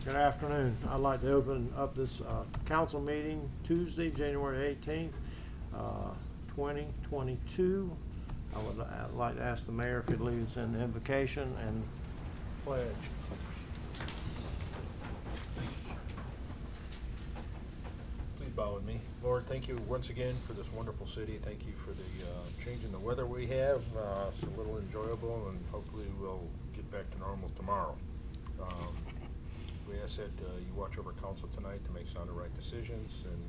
Good afternoon. I'd like to open up this council meeting Tuesday, January 18th, 2022. I would like to ask the mayor if he'd lead us in the invocation and pledge. Please bow with me. Lord, thank you once again for this wonderful city. Thank you for the change in the weather we have. It's a little enjoyable, and hopefully we'll get back to normal tomorrow. We ask that you watch over council tonight to make sound and right decisions, and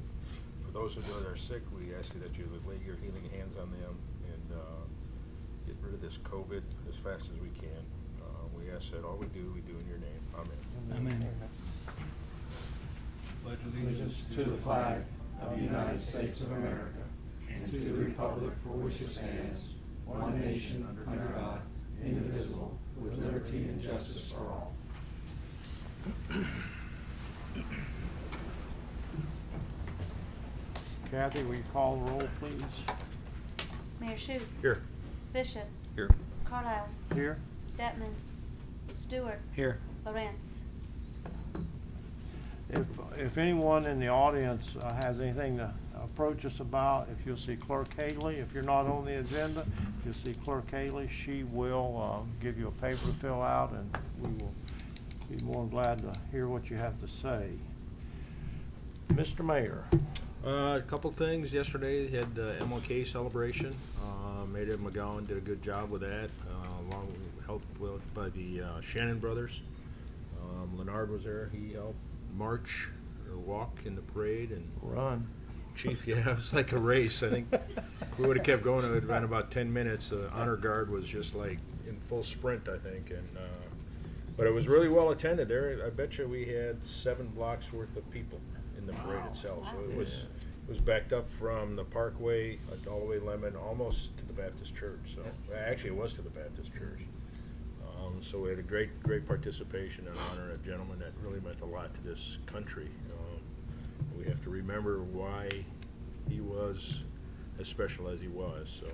for those of you that are sick, we ask you that you would lay your healing hands on them and get rid of this COVID as fast as we can. We ask that all we do in your name. Amen. Amen. Pledge allegiance to the flag of the United States of America and to the republic for which it stands, one nation under God, indivisible, with liberty and justice for all. Kathy, will you call the roll, please? Mayor Shute. Here. Bishop. Here. Carlisle. Here. Detman. Stewart. Here. Lawrence. If anyone in the audience has anything to approach us about, if you'll see Clerk Haley, if you're not on the agenda, you'll see Clerk Haley. She will give you a paper to fill out, and we will be more than glad to hear what you have to say. Mr. Mayor. A couple things. Yesterday had the Mlk Celebration. Maida McGowan did a good job with that, along with helped by the Shannon brothers. Leonard was there. He helped march or walk in the parade and Run. Chief. Yeah, it was like a race. I think we would have kept going. It would have been about 10 minutes. The honor guard was just like in full sprint, I think, and but it was really well attended. There, I bet you we had 7 blocks worth of people in the parade itself. So it was backed up from the Parkway all the way Lemon, almost to the Baptist Church. So actually, it was to the Baptist Church. So we had a great participation and honor a gentleman that really meant a lot to this country. We have to remember why he was as special as he was. So.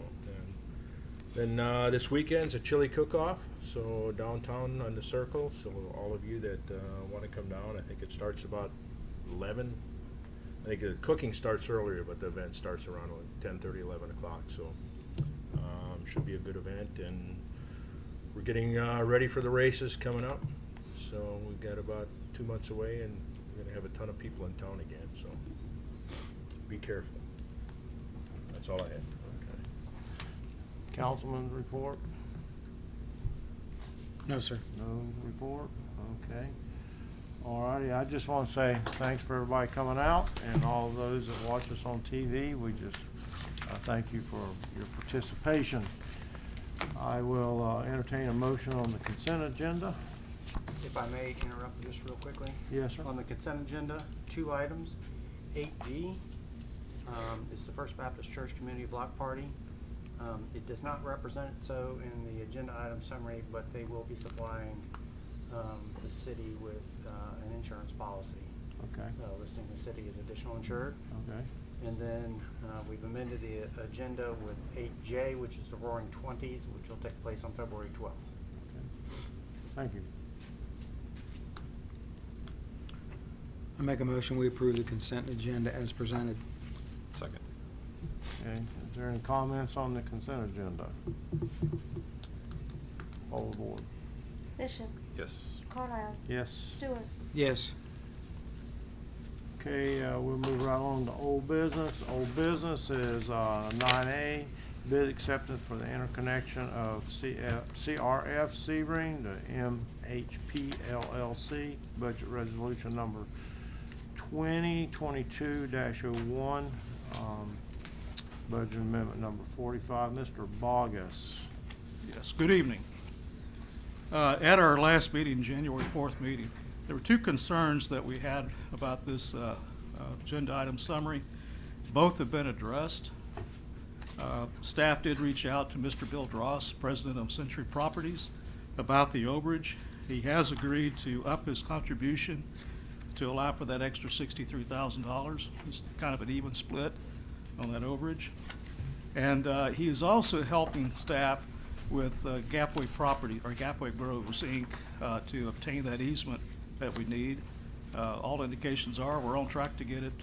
Then this weekend's a chili cook-off, so downtown on the Circle. So all of you that want to come down, I think it starts about 11. I think the cooking starts earlier, but the event starts around 10:30, 11 o'clock. So should be a good event, and we're getting ready for the races coming up. So we've got about 2 months away, and we're going to have a ton of people in town again. So be careful. That's all I have. Councilman's report? No, sir. No report? Okay. All righty, I just want to say thanks for everybody coming out, and all of those that watch us on TV. We just thank you for your participation. I will entertain a motion on the consent agenda. If I may interrupt just real quickly. Yes, sir. On the consent agenda, 2 items. 8G is the First Baptist Church Community Block Party. It does not represent it so in the agenda item summary, but they will be supplying the city with an insurance policy. Okay. Listing the city as additional insured. Okay. And then we've amended the agenda with 8J, which is the Roaring Twenties, which will take place on February 12th. Okay. Thank you. I make a motion we approve the consent agenda as presented. Second. Okay. Is there any comments on the consent agenda? All aboard. Bishop. Yes. Carlisle. Yes. Stewart. Yes. Okay, we'll move right on to old business. Old business is 9A, bid acceptance for the interconnection of CRF Sebring to MHP LLC, budget resolution number 2022-01, budget amendment number 45. Mr. Bogus. Yes, good evening. At our last meeting, January 4th meeting, there were 2 concerns that we had about this agenda item summary. Both have been addressed. Staff did reach out to Mr. Bill Dross, president of Century Properties, about the overage. He has agreed to up his contribution to allow for that extra $63,000. It's kind of an even split on that overage. And he is also helping staff with Gapway Property, or Gapway Groves, Inc., to obtain that easement that we need. All indications are we're on track to get it.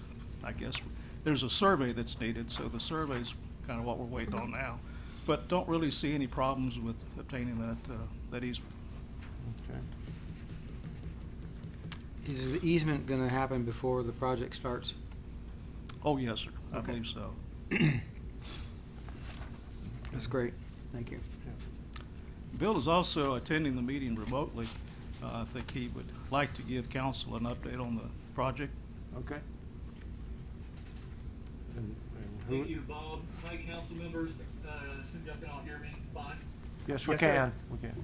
I guess there's a survey that's needed, so the survey's kind of what we're waiting on now. But don't really see any problems with obtaining that easement. Okay. Is the easement gonna happen before the project starts? Oh, yes, sir. I Okay. believe so. That's great. Thank you. Bill is also attending the meeting remotely. I think he would like to give council an update on the project. Okay. And Thank who? you, Bob. Hi, council members. Assume y'all can all hear me fine. Yes, we Yes, sir. can. We can.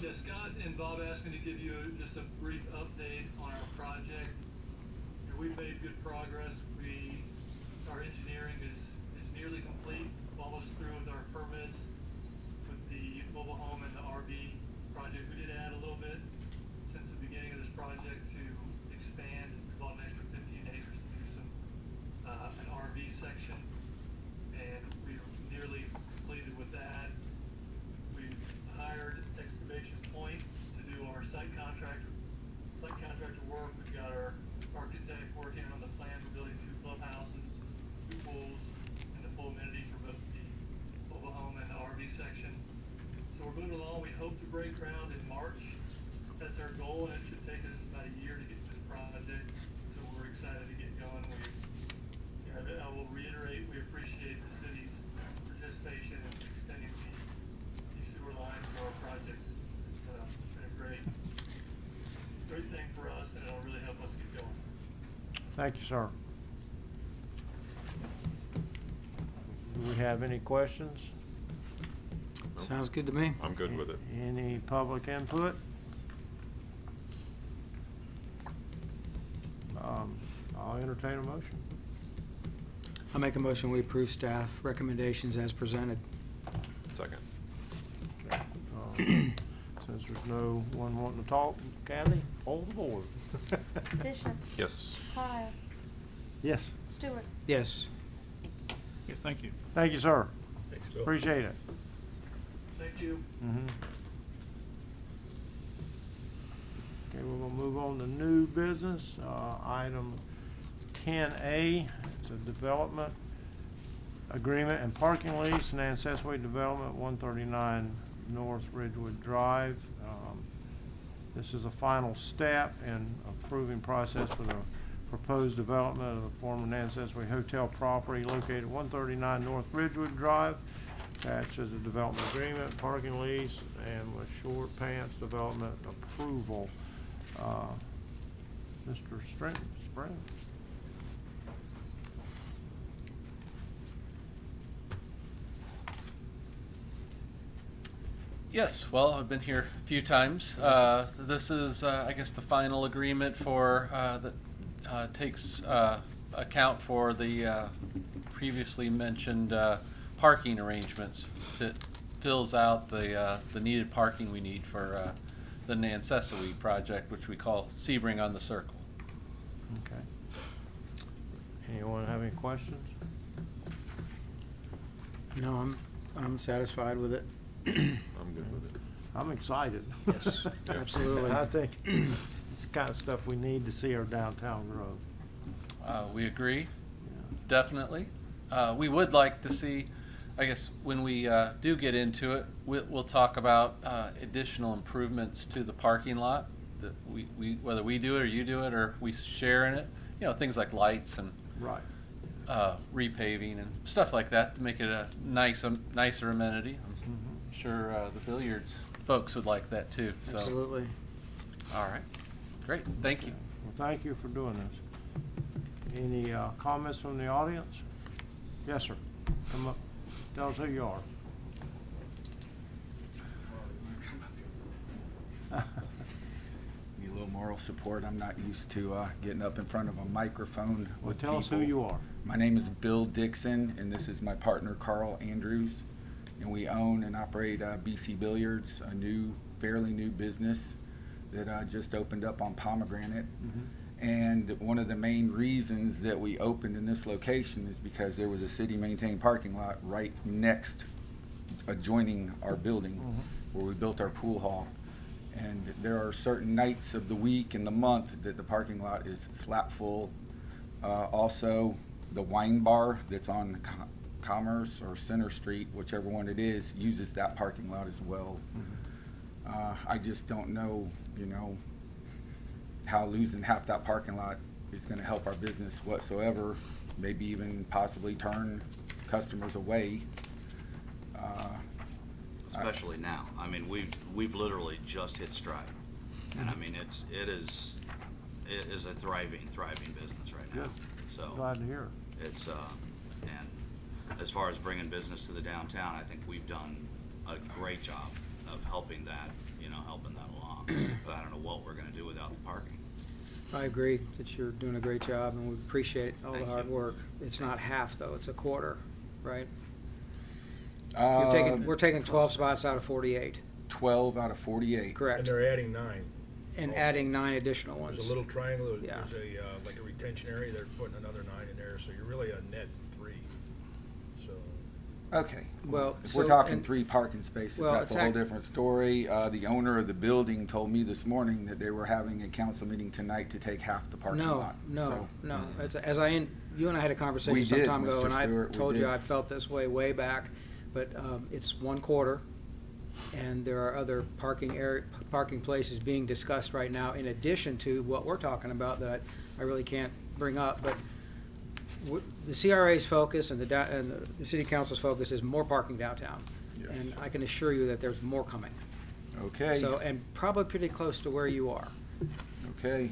Yeah, Scott and Bob asked me to give you just a brief update on our project. You know, we've made good progress. Our engineering is nearly complete, almost through with our permits with the mobile home and the RV project. We did add a little bit since the beginning of this project to expand. We bought an extra 15 acres to do some, an RV section, and we're nearly completed with that. We've hired Excavation Point to do our site contractor work. We've got our architect working on the plan for building 2 clubhouses, 2 pools, and the full amenity for both the mobile home and the RV section. So we're moving along. We hope to break ground in March. That's our goal, and it should take us about a year to get to the project. So we're excited to get going. I will reiterate, we appreciate the city's participation in extending the sewer lines for our project. It's been a great thing for us, and it'll really help us get going. Thank you, sir. Do we have any questions? Sounds good to me. I'm good with it. Any public input? I'll entertain a motion. I make a motion, we approve staff recommendations as presented. Second. Since there's no one wanting to talk, Kathy, hold the board. Bishop. Yes. Kyle. Yes. Stewart. Yes. Yeah, thank you. Thank you, sir. Thanks, Bill. Appreciate it. Thank you. Mhm. Okay, we're gonna move on to new business. Item 10A, it's a development agreement and parking lease, Nancesway Development, 139 North Ridgewood Drive. This is a final step in approving process for the proposed development of the former Nancesway Hotel property located 139 North Ridgewood Drive. Attached is a development agreement, parking lease, and with short pants development approval. Mr. Spring? Yes, well, I've been here a few times. This is, I guess, the final agreement for, that takes account for the previously mentioned parking arrangements. That fills out the needed parking we need for the Nancesway project, which we call Sebring on the Circle. Okay. Anyone have any questions? No, I'm satisfied with it. I'm good with it. I'm excited. Yes, absolutely. I think it's the kind of stuff we need to see our downtown grow. We agree, Yeah. definitely. We would like to see, I guess, when we do get into it, we'll talk about additional improvements to the parking lot. That we whether we do it or you do it or we share in it. You know, things like lights and Right. repaving and stuff like that to make it a nicer amenity. I'm Mhm. sure the billiards folks would like that too. So, Absolutely. all right, great, thank you. Well, thank you for doing this. Any comments from the audience? Yes, sir. Come up. Tell us who you are. Need a little moral support. I'm not used to getting up in front of a microphone Well, with tell us who people. you are. My name is Bill Dixon, and this is my partner Carl Andrews, and we own and operate BC Billiards, a fairly new business that just opened up on Pomegranate. And one of the main reasons that we opened in this location is because there was a city-maintained parking lot right next, adjoining our building, where we built our pool hall. And there are certain nights of the week and the month that the parking lot is slap full. Also, the wine bar that's on Commerce or Center Street, whichever one it is, uses that parking lot as well. I just don't know, how losing half that parking lot is gonna help our business whatsoever, maybe even possibly turn customers away. Especially now. I mean, we've literally just hit stride. And I mean, it is a thriving business right now. Good. So Glad to hear it. it's, and as far as bringing business to the downtown, I think we've done a great job of helping that along. But I don't know what we're gonna do without the parking. I agree that you're doing a great job, and we appreciate all the Thank hard you. work. It's not half, though, it's a quarter, right? Uh, We're taking 12 spots out of 48, 12 out of 48. And correct? they're adding 9. And adding 9 additional ones. There's a little triangle, Yeah. there's like a retention area, they're putting another 9 in there, so you're really a net 3. So, Okay. Well, If so- we're talking and- 3 parking spaces, well, that's it's a whole act- different story. The owner of the building told me this morning that they were having a council meeting tonight to take half the parking lot. No, So, no. you and I had a conversation We some did, time ago, Mr. and I Stewart, we told you did. I felt this way back, but it's 1/4, and there are other parking places being discussed right now in addition to what we're talking about that I really can't bring up, but the CRA's focus and the city council's focus is more parking downtown. Yes. And I can assure you that there's more coming. Okay. So, and probably pretty close to where you are. Okay.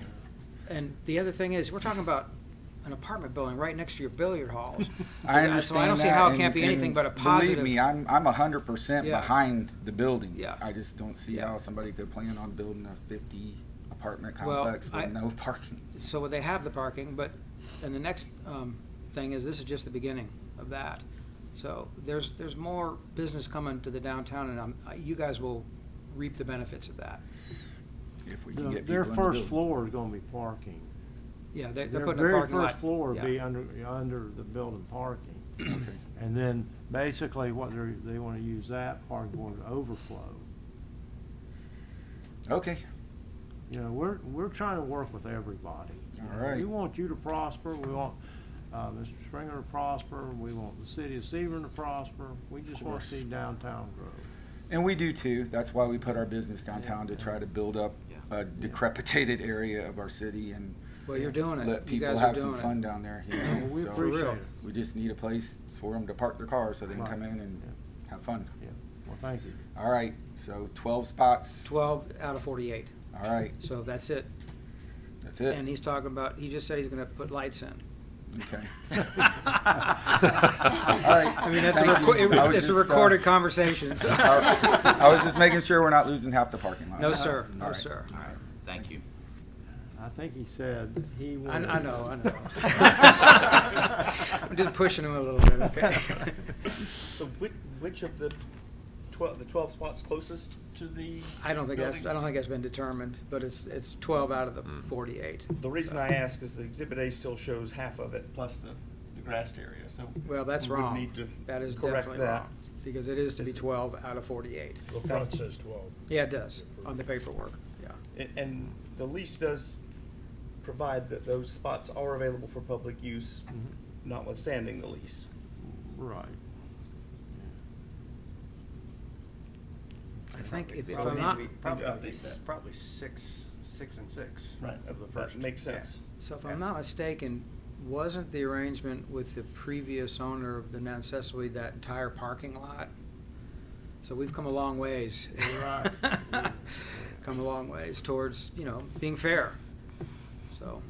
And the other thing is, we're talking about an apartment building right next to your billiard halls. I So understand I don't see that, how it can't be and anything but a positive. Believe me, I'm 100% Yeah. behind the building. Yeah. I just don't see Yeah. how somebody could plan on building a 50 apartment Well, complex with no parking. So they have the parking, but, and the next thing is, this is just the beginning of that. So there's more business coming to the downtown, and you guys will reap the benefits of that. If we can get people Their in the first building. floor is gonna be parking. Yeah, they're Their putting a very parking lot. first floor yeah. would be under the building parking. And then basically what they wanna use that parking for to overflow. Okay. We're trying to work with everybody. All right. We want you to prosper, we want, Mr. Springer to prosper, we want the city of Sebring to prosper, we just wanna see downtown grow. And we do too. That's why we put our business downtown to try to build up a decrepitated area of our city and Well, you're doing it. let You people guys are have some doing fun it. down there. Well, we So appreciate real. it. we just need a place for them to park their cars so they can Right. come in and have fun. Yeah, well, thank you. All right, so 12 spots. 12 out of 48. All right, So that's it. that's it. And he's talking about, he just said he's gonna put lights in. Okay. All right. I mean, that's Thank you. I was it's a just, recorded conversation, so. I was just making sure we're not losing half the parking lot. No, sir, All no, right. sir. All right, thank you. I think he said he I wanted. I know. I'm just pushing him a little bit, okay? So which of the 12 spots closest to the I don't think building? that's been determined, but it's 12 out of the 48. The reason I ask is the Exhibit A still shows half of it plus the grassed area, so. Well, that's we would wrong. need to That is correct definitely that. wrong, because it is to be 12 out of 48. the front says 12. Yeah, it does, on the paperwork, yeah. And the lease does provide that those spots are available for public use, notwithstanding the lease. Right. I think if Probably I'm need not, to be- Probably need to update that. Probably six and six. Right, Of the that first. makes sense. so if I'm not mistaken, wasn't the arrangement with the previous owner of the Nancessory that entire parking lot? So we've come a long ways. Right. Come a long ways towards, being fair, so.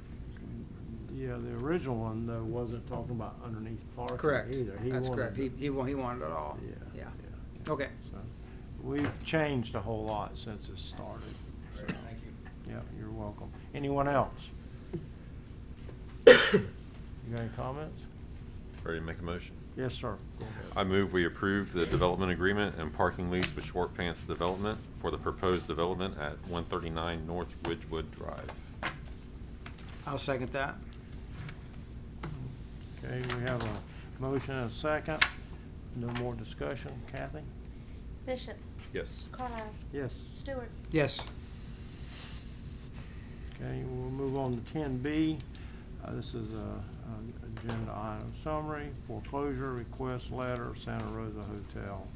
Yeah, the original one though wasn't talking about underneath parking Correct. either. He That's wanted correct. to- He wanted it all. Yeah. Yeah. Okay. So, we've changed a whole lot since it started. So, Thank you. yeah, you're welcome. Anyone else? You got any comments? Ready to make a motion? Yes, sir. Go ahead. I move we approve the development agreement and parking lease with Short Pants Development for the proposed development at 139 North Ridgewood Drive. I'll second that. Okay, we have a motion and a second. No more discussion. Kathy? Bishop, Yes. Carlisle, Yes. Stewart, Yes. Okay, we'll move on to 10B. This is a agenda item summary, foreclosure request letter, Santa Rosa Hotel.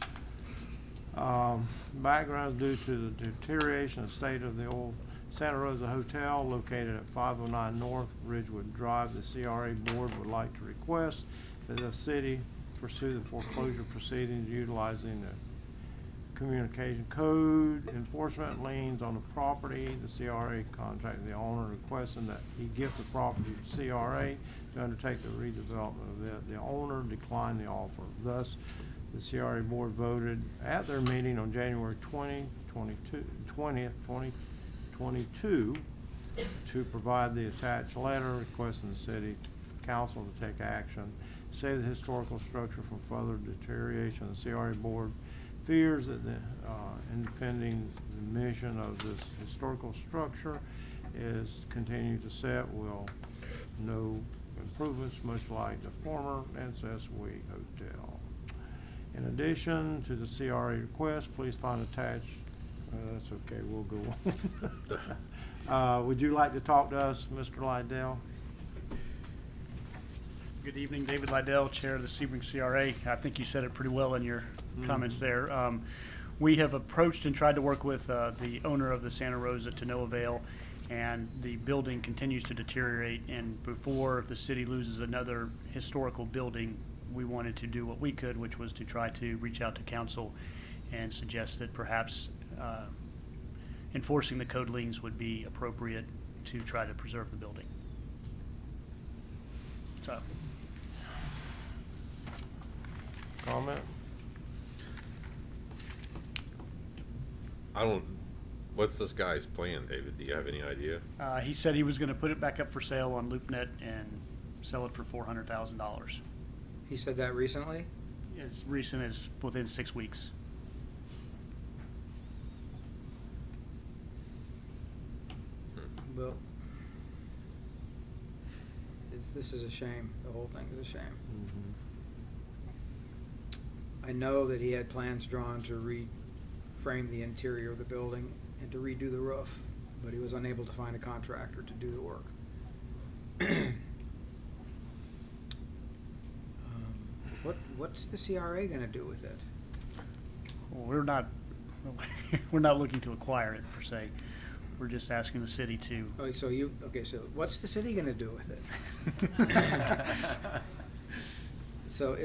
Background due to the deterioration of state of the old Santa Rosa Hotel located at 509 North Ridgewood Drive. The CRA board would like to request that the city pursue the foreclosure proceedings utilizing the communication code enforcement liens on the property. The CRA contacted the owner requesting that he gift the property to CRA to undertake the redevelopment of it. The owner declined the offer. Thus, the CRA board voted at their meeting on January 20th, 2022 to provide the attached letter requesting the city council to take action, save the historical structure from further deterioration. The CRA board fears that the impending mission of this historical structure is continue to set will no improvements, much like the former Ancestry Hotel. In addition to the CRA request, please find attached, that's okay, we'll go on. Would you like to talk to us, Mr. Lydell? Good evening, David Lydell, Chair of the Sebring CRA. I think you said it pretty well in your comments there. We have approached and tried to work with the owner of the Santa Rosa to no avail, and the building continues to deteriorate, and before the city loses another historical building, we wanted to do what we could, which was to try to reach out to council and suggest that perhaps enforcing the code liens would be appropriate to try to preserve the building. So. Comment? What's this guy's plan, David? Do you have any idea? He said he was going to put it back up for sale on LoopNet and sell it for $400,000. He said that recently? As recent as within 6 weeks. Well, this is a shame. The whole thing is a shame. I know that he had plans drawn to reframe the interior of the building and to redo the roof, but he was unable to find a contractor to do the work. What's the CRA going to do with it? Well, we're not looking to acquire it per se. We're just asking the city to. Oh, so so what's the city going to do with it? So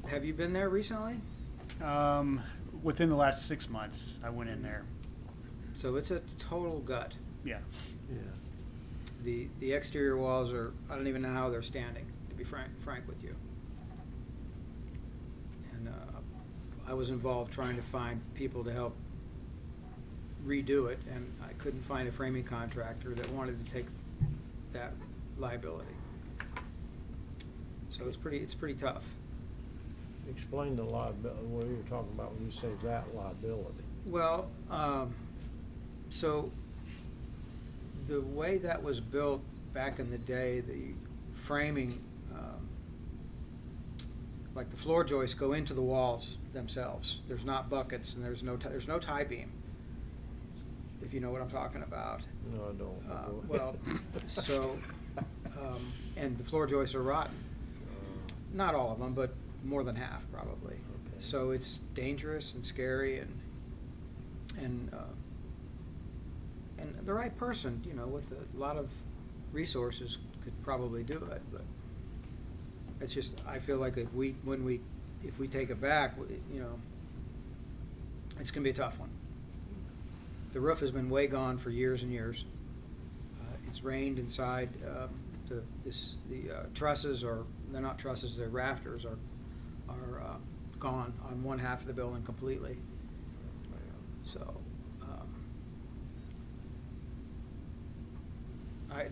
have you been there recently? Within the last 6 months, I went in there. So it's a total gut. Yeah. Yeah. The exterior walls are, I don't even know how they're standing, to be frank with you. And I was involved trying to find people to help redo it, and I couldn't find a framing contractor that wanted to take that liability. So it's pretty tough. Explain the liability, what you're talking about when you say that liability. Well, so the way that was built back in the day, the framing, like the floor joists go into the walls themselves. There's not buckets, and there's no tie beam, if you know what I'm talking about. No, I don't. Well, so, and the floor joists are rotten. Not all of them, but more than half probably. Okay. So it's dangerous and scary, and the right person, with a lot of resources could probably do it, but it's just, I feel like if we take it back, it's gonna be a tough one. The roof has been way gone for years and years. It's rained inside. The trusses, or they're not trusses, they're rafters, are gone on one half of the building completely. So,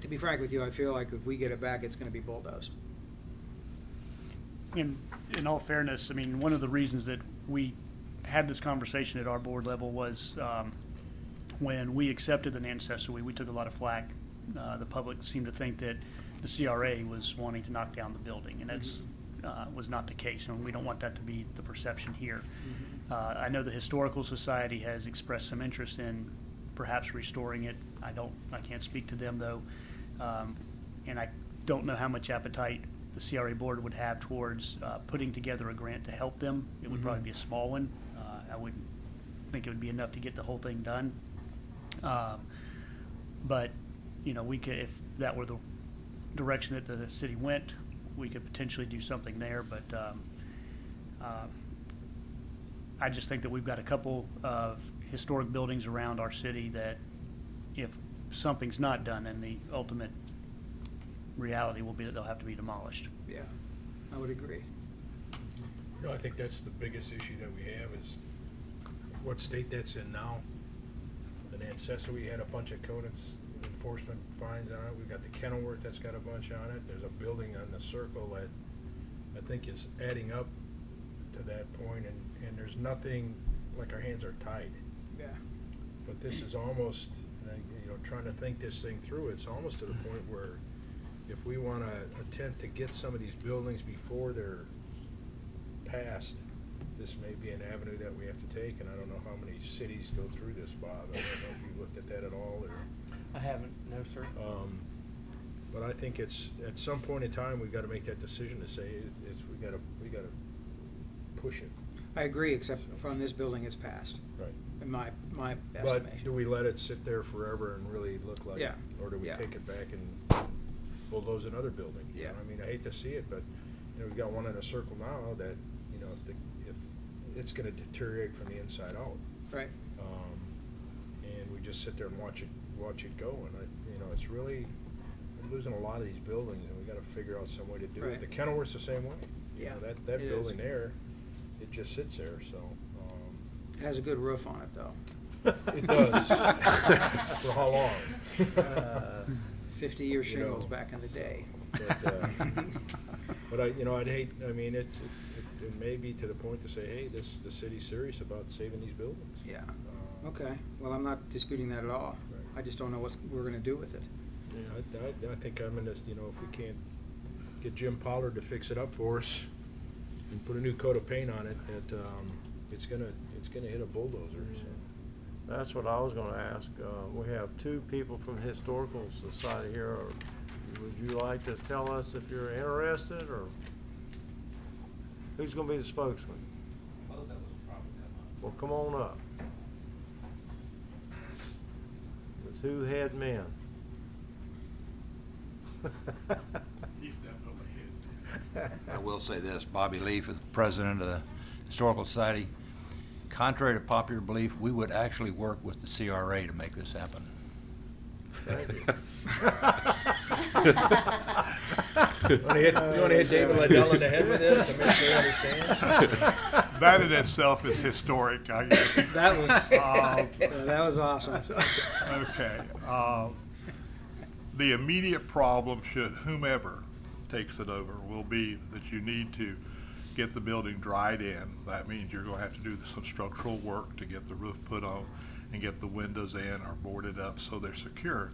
to be frank with you, I feel like if we get it back, it's going to be bulldozed. In all fairness, I mean, one of the reasons that we had this conversation at our board level was when we accepted an ancestry, we took a lot of flack. The public seemed to think that the CRA was wanting to knock down the building, and that's was not the case, and we don't want that to be the perception here. I know the Historical Society has expressed some interest in perhaps restoring it. I can't speak to them though. And I don't know how much appetite the CRA board would have towards putting together a grant to help them. It would probably be a small one. I wouldn't think it would be enough to get the whole thing done. But, we could, if that were the direction that the city went, we could potentially do something there, but I just think that we've got a couple of historic buildings around our city that if something's not done, then the ultimate reality will be that they'll have to be demolished. Yeah, I would agree. I think that's the biggest issue that we have is what state that's in now. In Ancestor, we had a bunch of code enforcement fines on it. We've got the Kenilworth that's got a bunch on it. There's a building on the Circle that I think is adding up to that point, and there's nothing, like our hands are tied. Yeah. But this is almost, trying to think this thing through, it's almost to the point where if we want to attempt to get some of these buildings before they're passed, this may be an avenue that we have to take, and I don't know how many cities go through this, Bob. I don't know if you looked at that at all, or. I haven't, no, sir. But I think it's, at some point in time, we've got to make that decision to say, we gotta push it. I agree, except from this building is passed, Right. in my But estimation. do we let it sit there forever and really look like? Yeah. Or do we Yeah. take it back and bulldoze another building? Yeah. I mean, I hate to see it, but, we've got one in a Circle now that, if it's gonna deteriorate from the inside out. Right. And we just sit there and watch it go, and it's really, we're losing a lot of these buildings, and we gotta figure out some way to do it. Right. The Kenilworth's the same way. Yeah, That it is. building there, it just sits there, so. It has a good roof on it, though. It does. For how long? 50-year You shingles know. back in the day. But I'd hate, it may be to the point to say, hey, the city's serious about saving these buildings. Yeah. Okay, well, I'm not disputing that at all. Right. I just don't know what we're gonna do with it. I think I'm in this, if we can't get Jim Pollard to fix it up for us and put a new coat of paint on it, it's gonna hit a bulldozer, so. That's what I was gonna ask. We have two people from the Historical Society here. Would you like to tell us if you're interested, or who's gonna be the spokesman? Well, come on up. The two head men. I will say this, Bobby Leaf is president of the Historical Society. Contrary to popular belief, we would actually work with the CRA to make this happen. Thank you. You wanna hit David Liddell in the head with this to make sure he understands? That in itself is historic. That was awesome. Okay. The immediate problem, should whomever takes it over, will be that you need to get the building dried in. That means you're going to have to do some structural work to get the roof put on and get the windows in or boarded up so they're secure.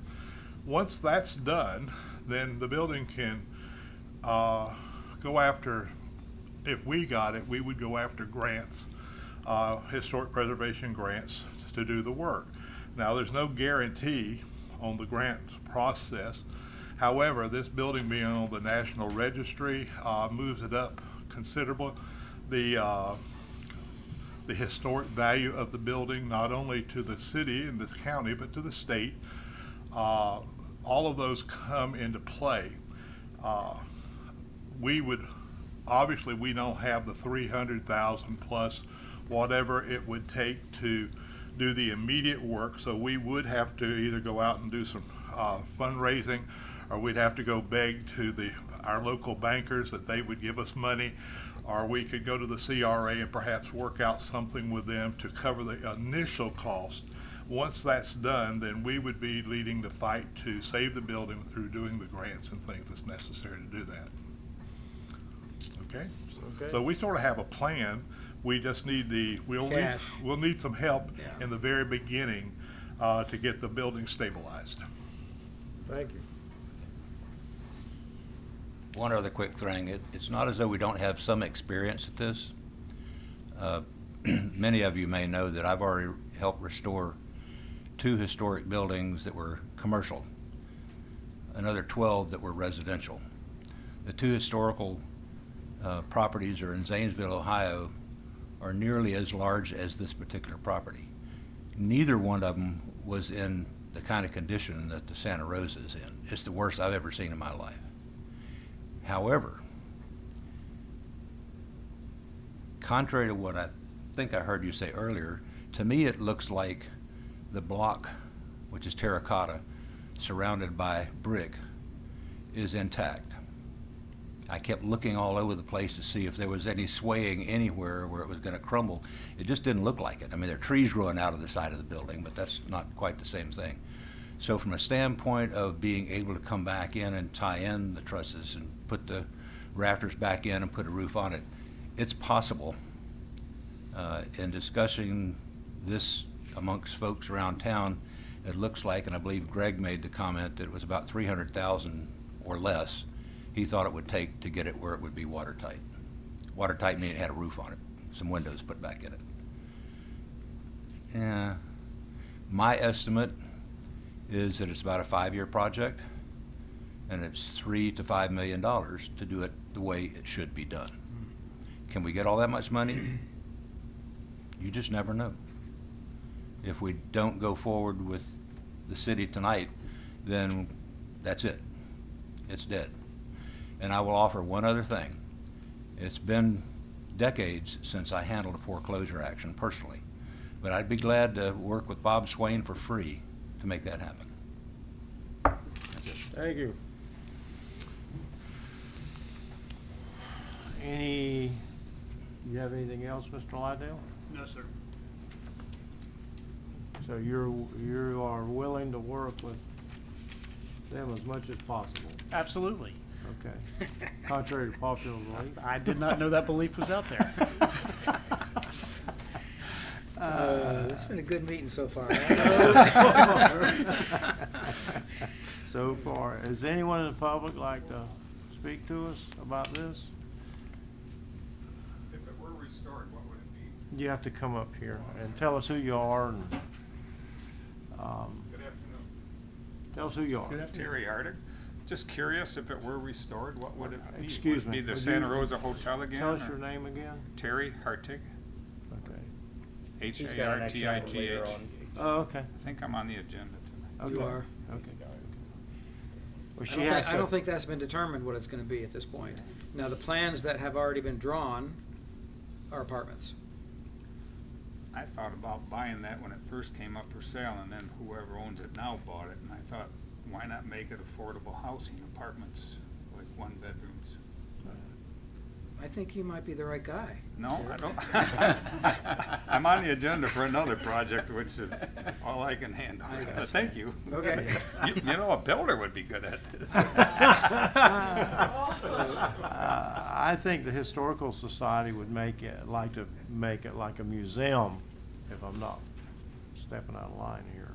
Once that's done, then the building can go after, if we got it, we would go after grants, historic preservation grants to do the work. Now, there's no guarantee on the grant process. However, this building being on the National Registry moves it up considerably. The historic value of the building, not only to the city and this county, but to the state, all of those come into play. We would, obviously, we don't have the 300,000 plus whatever it would take to do the immediate work, so we would have to either go out and do some fundraising, or we'd have to go beg to our local bankers that they would give us money, or we could go to the CRA and perhaps work out something with them to cover the initial cost. Once that's done, then we would be leading the fight to save the building through doing the grants and things that's necessary to do that. Okay? Okay. So we sort of have a plan. We just need we'll need some help in the very beginning to get the building stabilized. Thank you. One other quick thing, it's not as though we don't have some experience at this. Many of you may know that I've already helped restore 2 historic buildings that were commercial, another 12 that were residential. The 2 historical properties are in Zanesville, Ohio, are nearly as large as this particular property. Neither one of them was in the kind of condition that the Santa Rosa is in. It's the worst I've ever seen in my life. However, contrary to what I think I heard you say earlier, to me it looks like the block, which is terracotta, surrounded by brick, is intact. I kept looking all over the place to see if there was any swaying anywhere where it was going to crumble. It just didn't look like it. I mean, there are trees growing out of the side of the building, but that's not quite the same thing. So from a standpoint of being able to come back in and tie in the trusses and put the rafters back in and put a roof on it, it's possible. In discussing this amongst folks around town, it looks like, and I believe Greg made the comment, that it was about $300,000 or less he thought it would take to get it where it would be watertight. Watertight meaning it had a roof on it, some windows put back in it. Yeah, my estimate is that it's about a 5-year project, and it's $3 to $5 million to do it the way it should be done. Can we get all that much money? You just never know. If we don't go forward with the city tonight, then that's it. It's dead. And I will offer one other thing. It's been decades since I handled a foreclosure action personally, but I'd be glad to work with Bob Swain for free to make that happen. That's it. Thank you. You have anything else, Mr. Lydell? No, sir. So you are willing to work with them as much as possible? Absolutely. Okay. Contrary to popular belief? I did not know that belief was out there. It's been a good meeting so far. So far. Is anyone in the public like to speak to us about this? If it were restored, what would it be? You have to come up here and tell us who you are and, Good afternoon. tell us who you are. Terry Arctic. Just curious, if it were restored, what would it be? Excuse Would me, it be the would Santa you Rosa Hotel again? Tell us or- your name again. Terry Hartig, Okay. He's got an action item later Hartigh. on. Oh, okay. I think I'm on the agenda tonight. Okay. You are. Okay. Well, I she don't has think- I to- don't think that's been determined what it's gonna be at this point. Now, the plans that have already been drawn are apartments. I thought about buying that when it first came up for sale, and then whoever owns it now bought it, and I thought, why not make it affordable housing, apartments, like 1 bedrooms? I think you might be the right guy. No, I don't. I'm on the agenda for another project, which is all I can handle. I got But you. thank you. Okay. You know, a builder would be good at this. I think the Historical Society would like to make it like a museum, if I'm not stepping out of line here.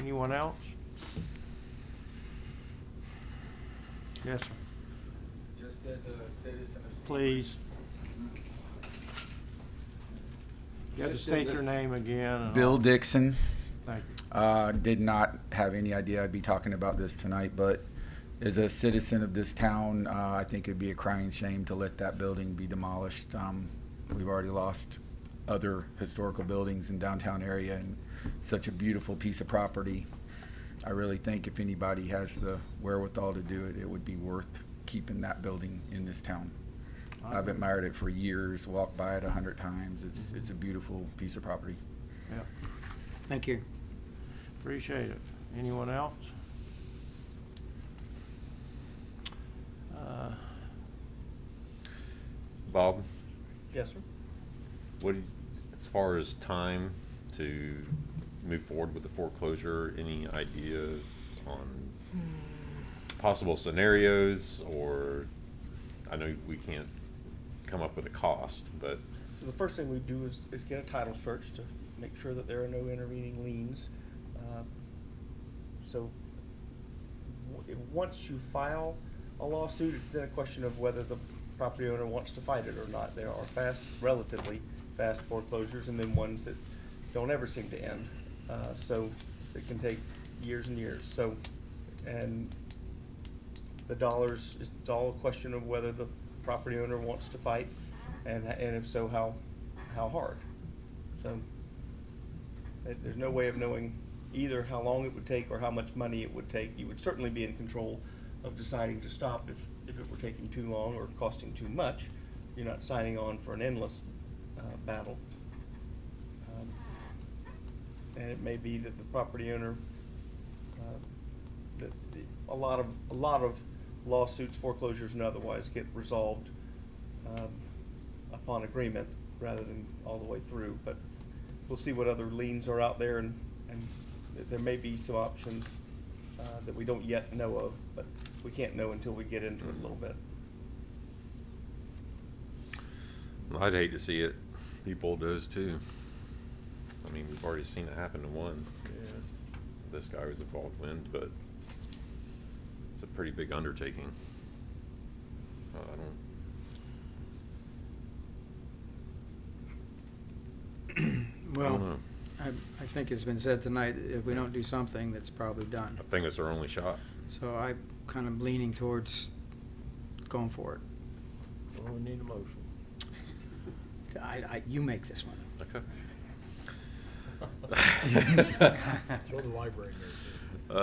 Anyone else? Yes, sir. Just as a citizen of Sebring. Please. You have to Just state as your a name again. and Bill all. Dixon. Thank you. Did not have any idea I'd be talking about this tonight, but as a citizen of this town, I think it'd be a crying shame to let that building be demolished. We've already lost other historical buildings in downtown area and such a beautiful piece of property. I really think if anybody has the wherewithal to do it, it would be worth keeping that building in this town. I've admired it for years, walked by it 100 times. It's a beautiful piece of property. Yep. Thank you. Appreciate it. Anyone else? Bob, Yes, sir. as far as time to move forward with the foreclosure, any idea on possible scenarios, or I know we can't come up with a cost, but So the first thing we do is get a title search to make sure that there are no intervening liens. So once you file a lawsuit, it's then a question of whether the property owner wants to fight it or not. There are relatively fast foreclosures, and then ones that don't ever seem to end. So it can take years and years. So, and the dollars, it's all a question of whether the property owner wants to fight, and if so, how hard. So there's no way of knowing either how long it would take or how much money it would take. You would certainly be in control of deciding to stop if it were taking too long or costing too much. You're not signing on for an endless battle. And it may be that the property owner, a lot of lawsuits, foreclosures, and otherwise get resolved upon agreement rather than all the way through. But we'll see what other liens are out there, and there may be some options that we don't yet know of, but we can't know until we get into it a little bit. Well, I'd hate to see it be bulldozed too. I mean, we've already seen it happen to one. Yeah. This guy was involved in, but it's a pretty big undertaking. I don't Well, know. I think it's been said tonight, that if we don't do something, that's probably done. I think it's our only shot. So I'm kind of leaning towards going for it. Well, we need a motion. You make this one. Okay. Throw the library in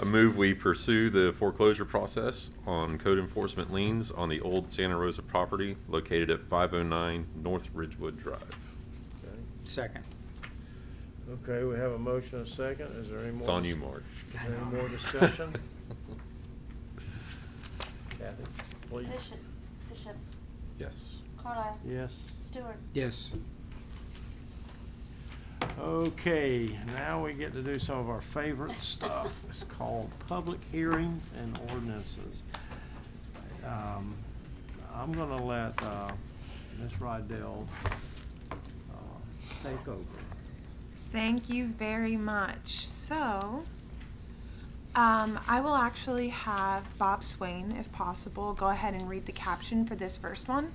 I move we pursue the foreclosure process on code enforcement liens on the old Santa Rosa property located at 509 North Ridgewood Drive. Okay. Second. Okay, we have a motion and a second. Is there any more? It's on you, Mark. Is there any more discussion? Kathy, please. Bishop, Yes. Carlisle, Yes. Stewart. Yes. Okay, now we get to do some of our favorite stuff. It's called public hearings and ordinances. I'm gonna let Ms. Rydell take over. Thank you very much. So, I will actually have Bob Swain, if possible, go ahead and read the caption for this first one.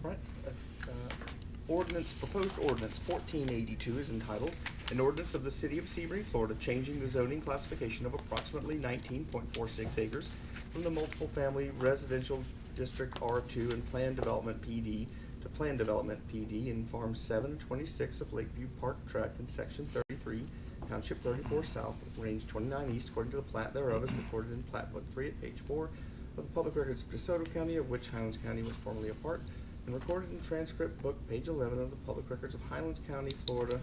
Right. Proposed ordinance 1482 is entitled, "An Ordinance of the City of Sebring, Florida, changing the zoning classification of approximately 19.46 acres from the multiple family residential district R2 and Plan Development PD to Plan Development PD in Farm 726 of Lakeview Park Tract in Section 33, Township 34 South, Range 29 East, according to the plat thereof as recorded in Plat Book 3 at page 4 of the Public Records of DeSoto County, of which Highlands County was formerly a part, and recorded in transcript book, page 11 of the Public Records of Highlands County, Florida."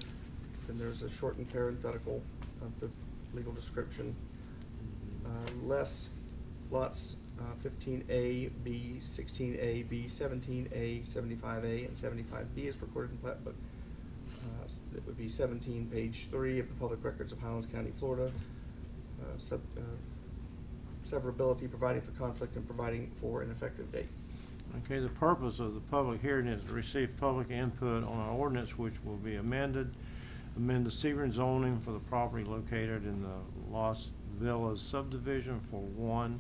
Then there's a shortened parenthetical of the legal description. Lots 15A, B, 16A, B, 17A, 75A, and 75B is recorded in plat book. It would be 17, page 3 of the Public Records of Highlands County, Florida. Severability, providing for conflict, and providing for an effective date. Okay, the purpose of the public hearing is to receive public input on an ordinance which will be amend the Sebring zoning for the property located in the Los Villas subdivision for 1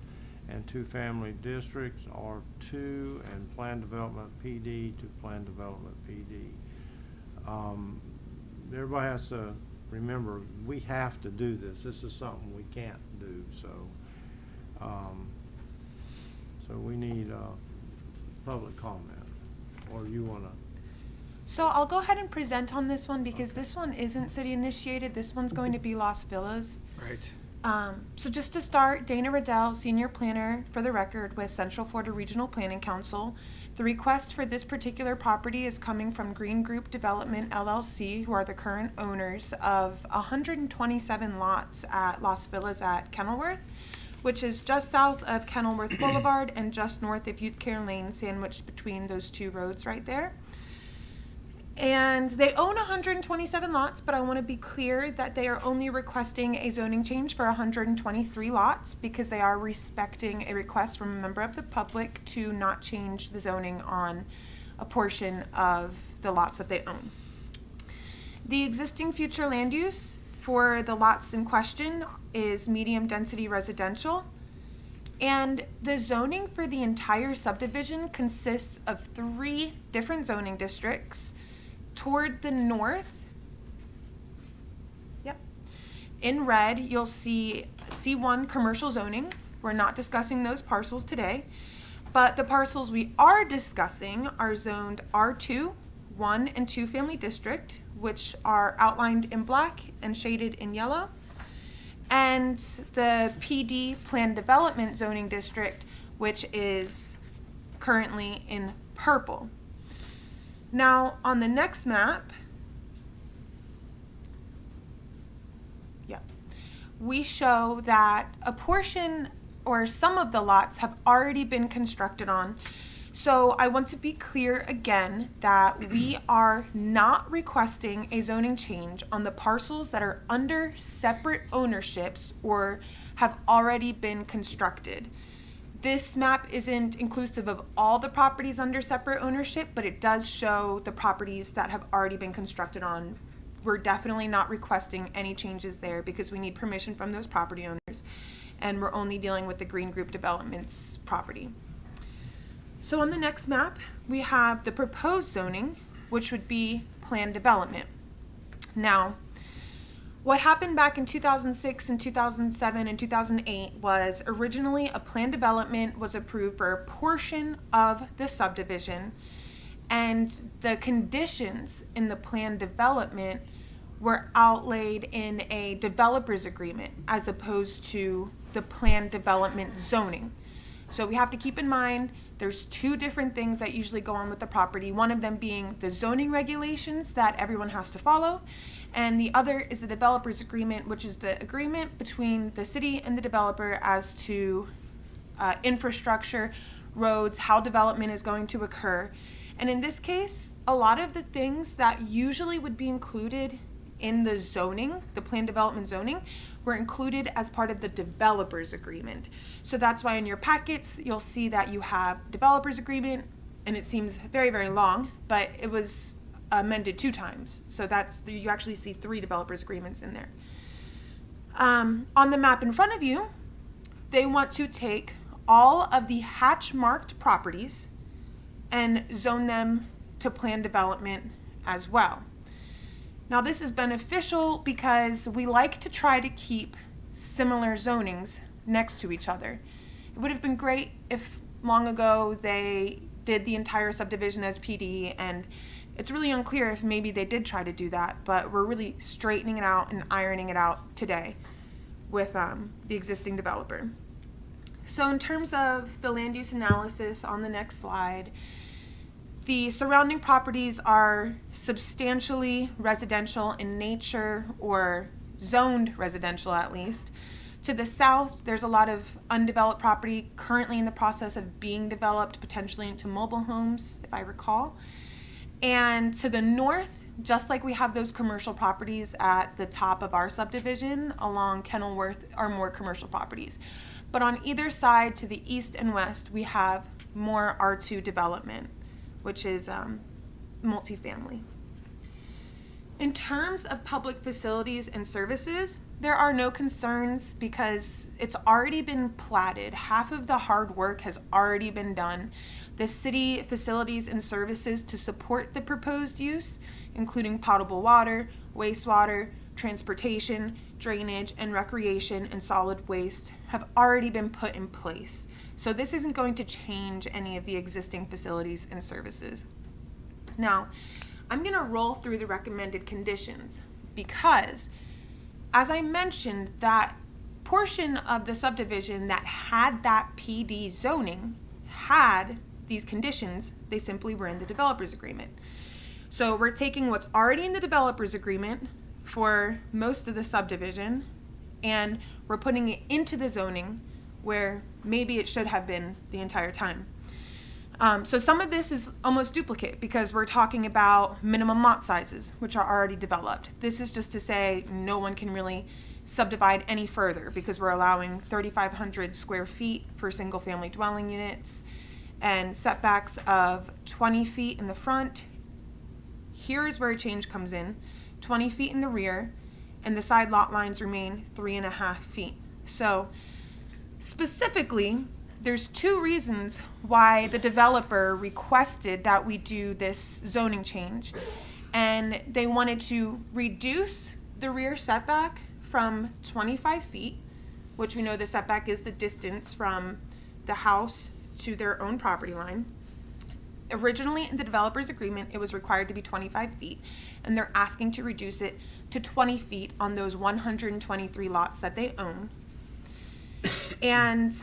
and 2 family districts, R2, and Plan Development PD to Plan Development PD. Everybody has to remember, we have to do this. This is something we can't do, so we need public comment, or you want to? So I'll go ahead and present on this one because this one isn't city initiated. This one's going to be Los Villas. Right. So just to start, Dana Riddell, Senior Planner for the record with Central Florida Regional Planning Council. The request for this particular property is coming from Green Group Development LLC, who are the current owners of 127 lots at Los Villas at Kenilworth, which is just south of Kenilworth Boulevard and just north of Youth Care Lane, sandwiched between those two roads right there. And they own 127 lots, but I want to be clear that they are only requesting a zoning change for 123 lots because they are respecting a request from a member of the public to not change the zoning on a portion of the lots that they own. The existing future land use for the lots in question is medium density residential. And the zoning for the entire subdivision consists of 3 different zoning districts. Toward the north, yep, in red, you'll see C1 commercial zoning. We're not discussing those parcels today, but the parcels we are discussing are zoned R2, 1 and 2 family district, which are outlined in black and shaded in yellow, and the PD planned development zoning district, which is currently in purple. Now, on the next map, we show that a portion or some of the lots have already been constructed on. So I want to be clear again that we are not requesting a zoning change on the parcels that are under separate ownerships or have already been constructed. This map isn't inclusive of all the properties under separate ownership, but it does show the properties that have already been constructed on. We're definitely not requesting any changes there because we need permission from those property owners, and we're only dealing with the Green Group Developments property. So on the next map, we have the proposed zoning, which would be planned development. Now, what happened back in 2006 and 2007 and 2008 was originally a planned development was approved for a portion of the subdivision, and the conditions in the planned development were outlaid in a developer's agreement as opposed to the planned development zoning. So we have to keep in mind there's 2 different things that usually go on with the property, one of them being the zoning regulations that everyone has to follow, and the other is the developer's agreement, which is the agreement between the city and the developer as to infrastructure, roads, how development is going to occur. And in this case, a lot of the things that usually would be included in the zoning, the planned development zoning, were included as part of the developer's agreement. So that's why in your packets, you'll see that you have developer's agreement, and it seems very, very long, but it was amended 2 times. So you actually see 3 developer's agreements in there. On the map in front of you, they want to take all of the hatch-marked properties and zone them to planned development as well. Now, this is beneficial because we like to try to keep similar zonings next to each other. It would have been great if long ago they did the entire subdivision as PD, and it's really unclear if maybe they did try to do that, but we're really straightening it out and ironing it out today with the existing developer. So in terms of the land use analysis on the next slide, the surrounding properties are substantially residential in nature, or zoned residential at least. To the south, there's a lot of undeveloped property currently in the process of being developed, potentially into mobile homes, if I recall. And to the north, just like we have those commercial properties at the top of our subdivision along Kenilworth, are more commercial properties. But on either side, to the east and west, we have more R2 development, which is multifamily. In terms of public facilities and services, there are no concerns because it's already been platted. Half of the hard work has already been done. The city facilities and services to support the proposed use, including potable water, wastewater, transportation, drainage, and recreation and solid waste, have already been put in place. So this isn't going to change any of the existing facilities and services. Now, I'm going to roll through the recommended conditions because, as I mentioned, that portion of the subdivision that had that PD zoning had these conditions. They simply were in the developer's agreement. So we're taking what's already in the developer's agreement for most of the subdivision, and we're putting it into the zoning where maybe it should have been the entire time. So some of this is almost duplicate because we're talking about minimum lot sizes, which are already developed. This is just to say no one can really subdivide any further because we're allowing 3,500 square feet for single family dwelling units and setbacks of 20 feet in the front. Here is where a change comes in, 20 feet in the rear, and the side lot lines remain 3.5 feet. So Specifically, there's two reasons why the developer requested that we do this zoning change. And they wanted to reduce the rear setback from 25 feet, which we know the setback is the distance from the house to their own property line. Originally, in the developer's agreement, it was required to be 25 feet, and they're asking to reduce it to 20 feet on those 123 lots that they own. And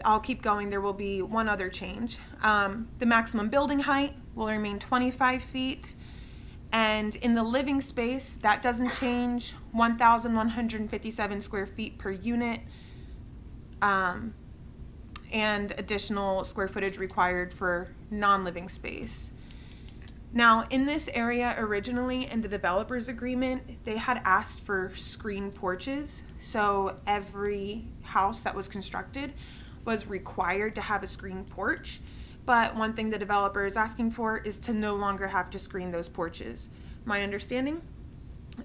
I'll keep going, there will be one other change. The maximum building height will remain 25 feet. And in the living space, that doesn't change, 1,157 square feet per unit. And additional square footage required for non-living space. Now, in this area originally, in the developer's agreement, they had asked for screen porches. So every house that was constructed was required to have a screen porch. But one thing the developer is asking for is to no longer have to screen those porches. My understanding,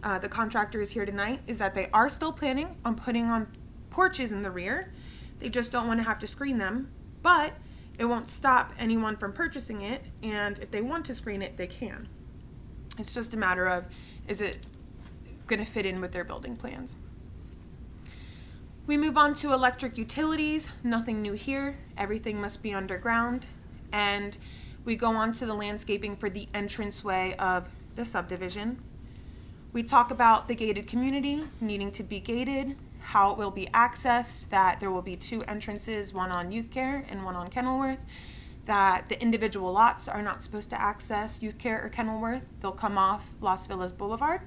the contractor is here tonight, is that they are still planning on putting on porches in the rear. They just don't want to have to screen them, but it won't stop anyone from purchasing it, and if they want to screen it, they can. It's just a matter of, is it going to fit in with their building plans? We move on to electric utilities. Nothing new here. Everything must be underground. And we go on to the landscaping for the entranceway of the subdivision. We talk about the gated community needing to be gated, how it will be accessed, that there will be two entrances, one on Youth Care and one on Kenilworth, that the individual lots are not supposed to access Youth Care or Kenilworth. They'll come off Las Villas Boulevard.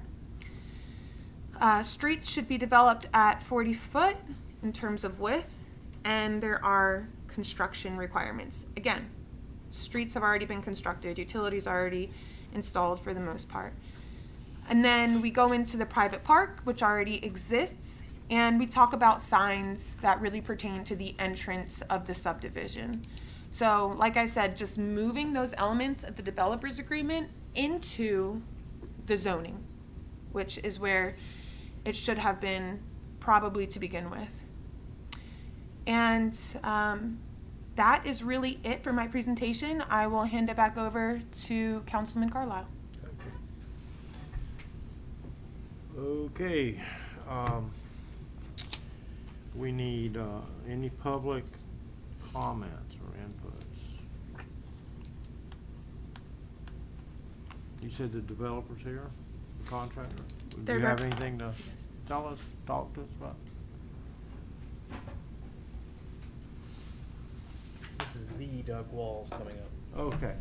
Streets should be developed at 40 foot in terms of width, and there are construction requirements. Again, streets have already been constructed, utilities already installed for the most part. And then we go into the private park, which already exists, and we talk about signs that really pertain to the entrance of the subdivision. So, like I said, just moving those elements of the developer's agreement into the zoning, which is where it should have been probably to begin with. And that is really it for my presentation. I will hand it back over to Councilman Carlisle. Okay, we need any public comments or inputs. You said the developer's here, the contractor? Do They're you have rep- anything to tell us, talk to us about? This is the Doug Walls coming up. Okay.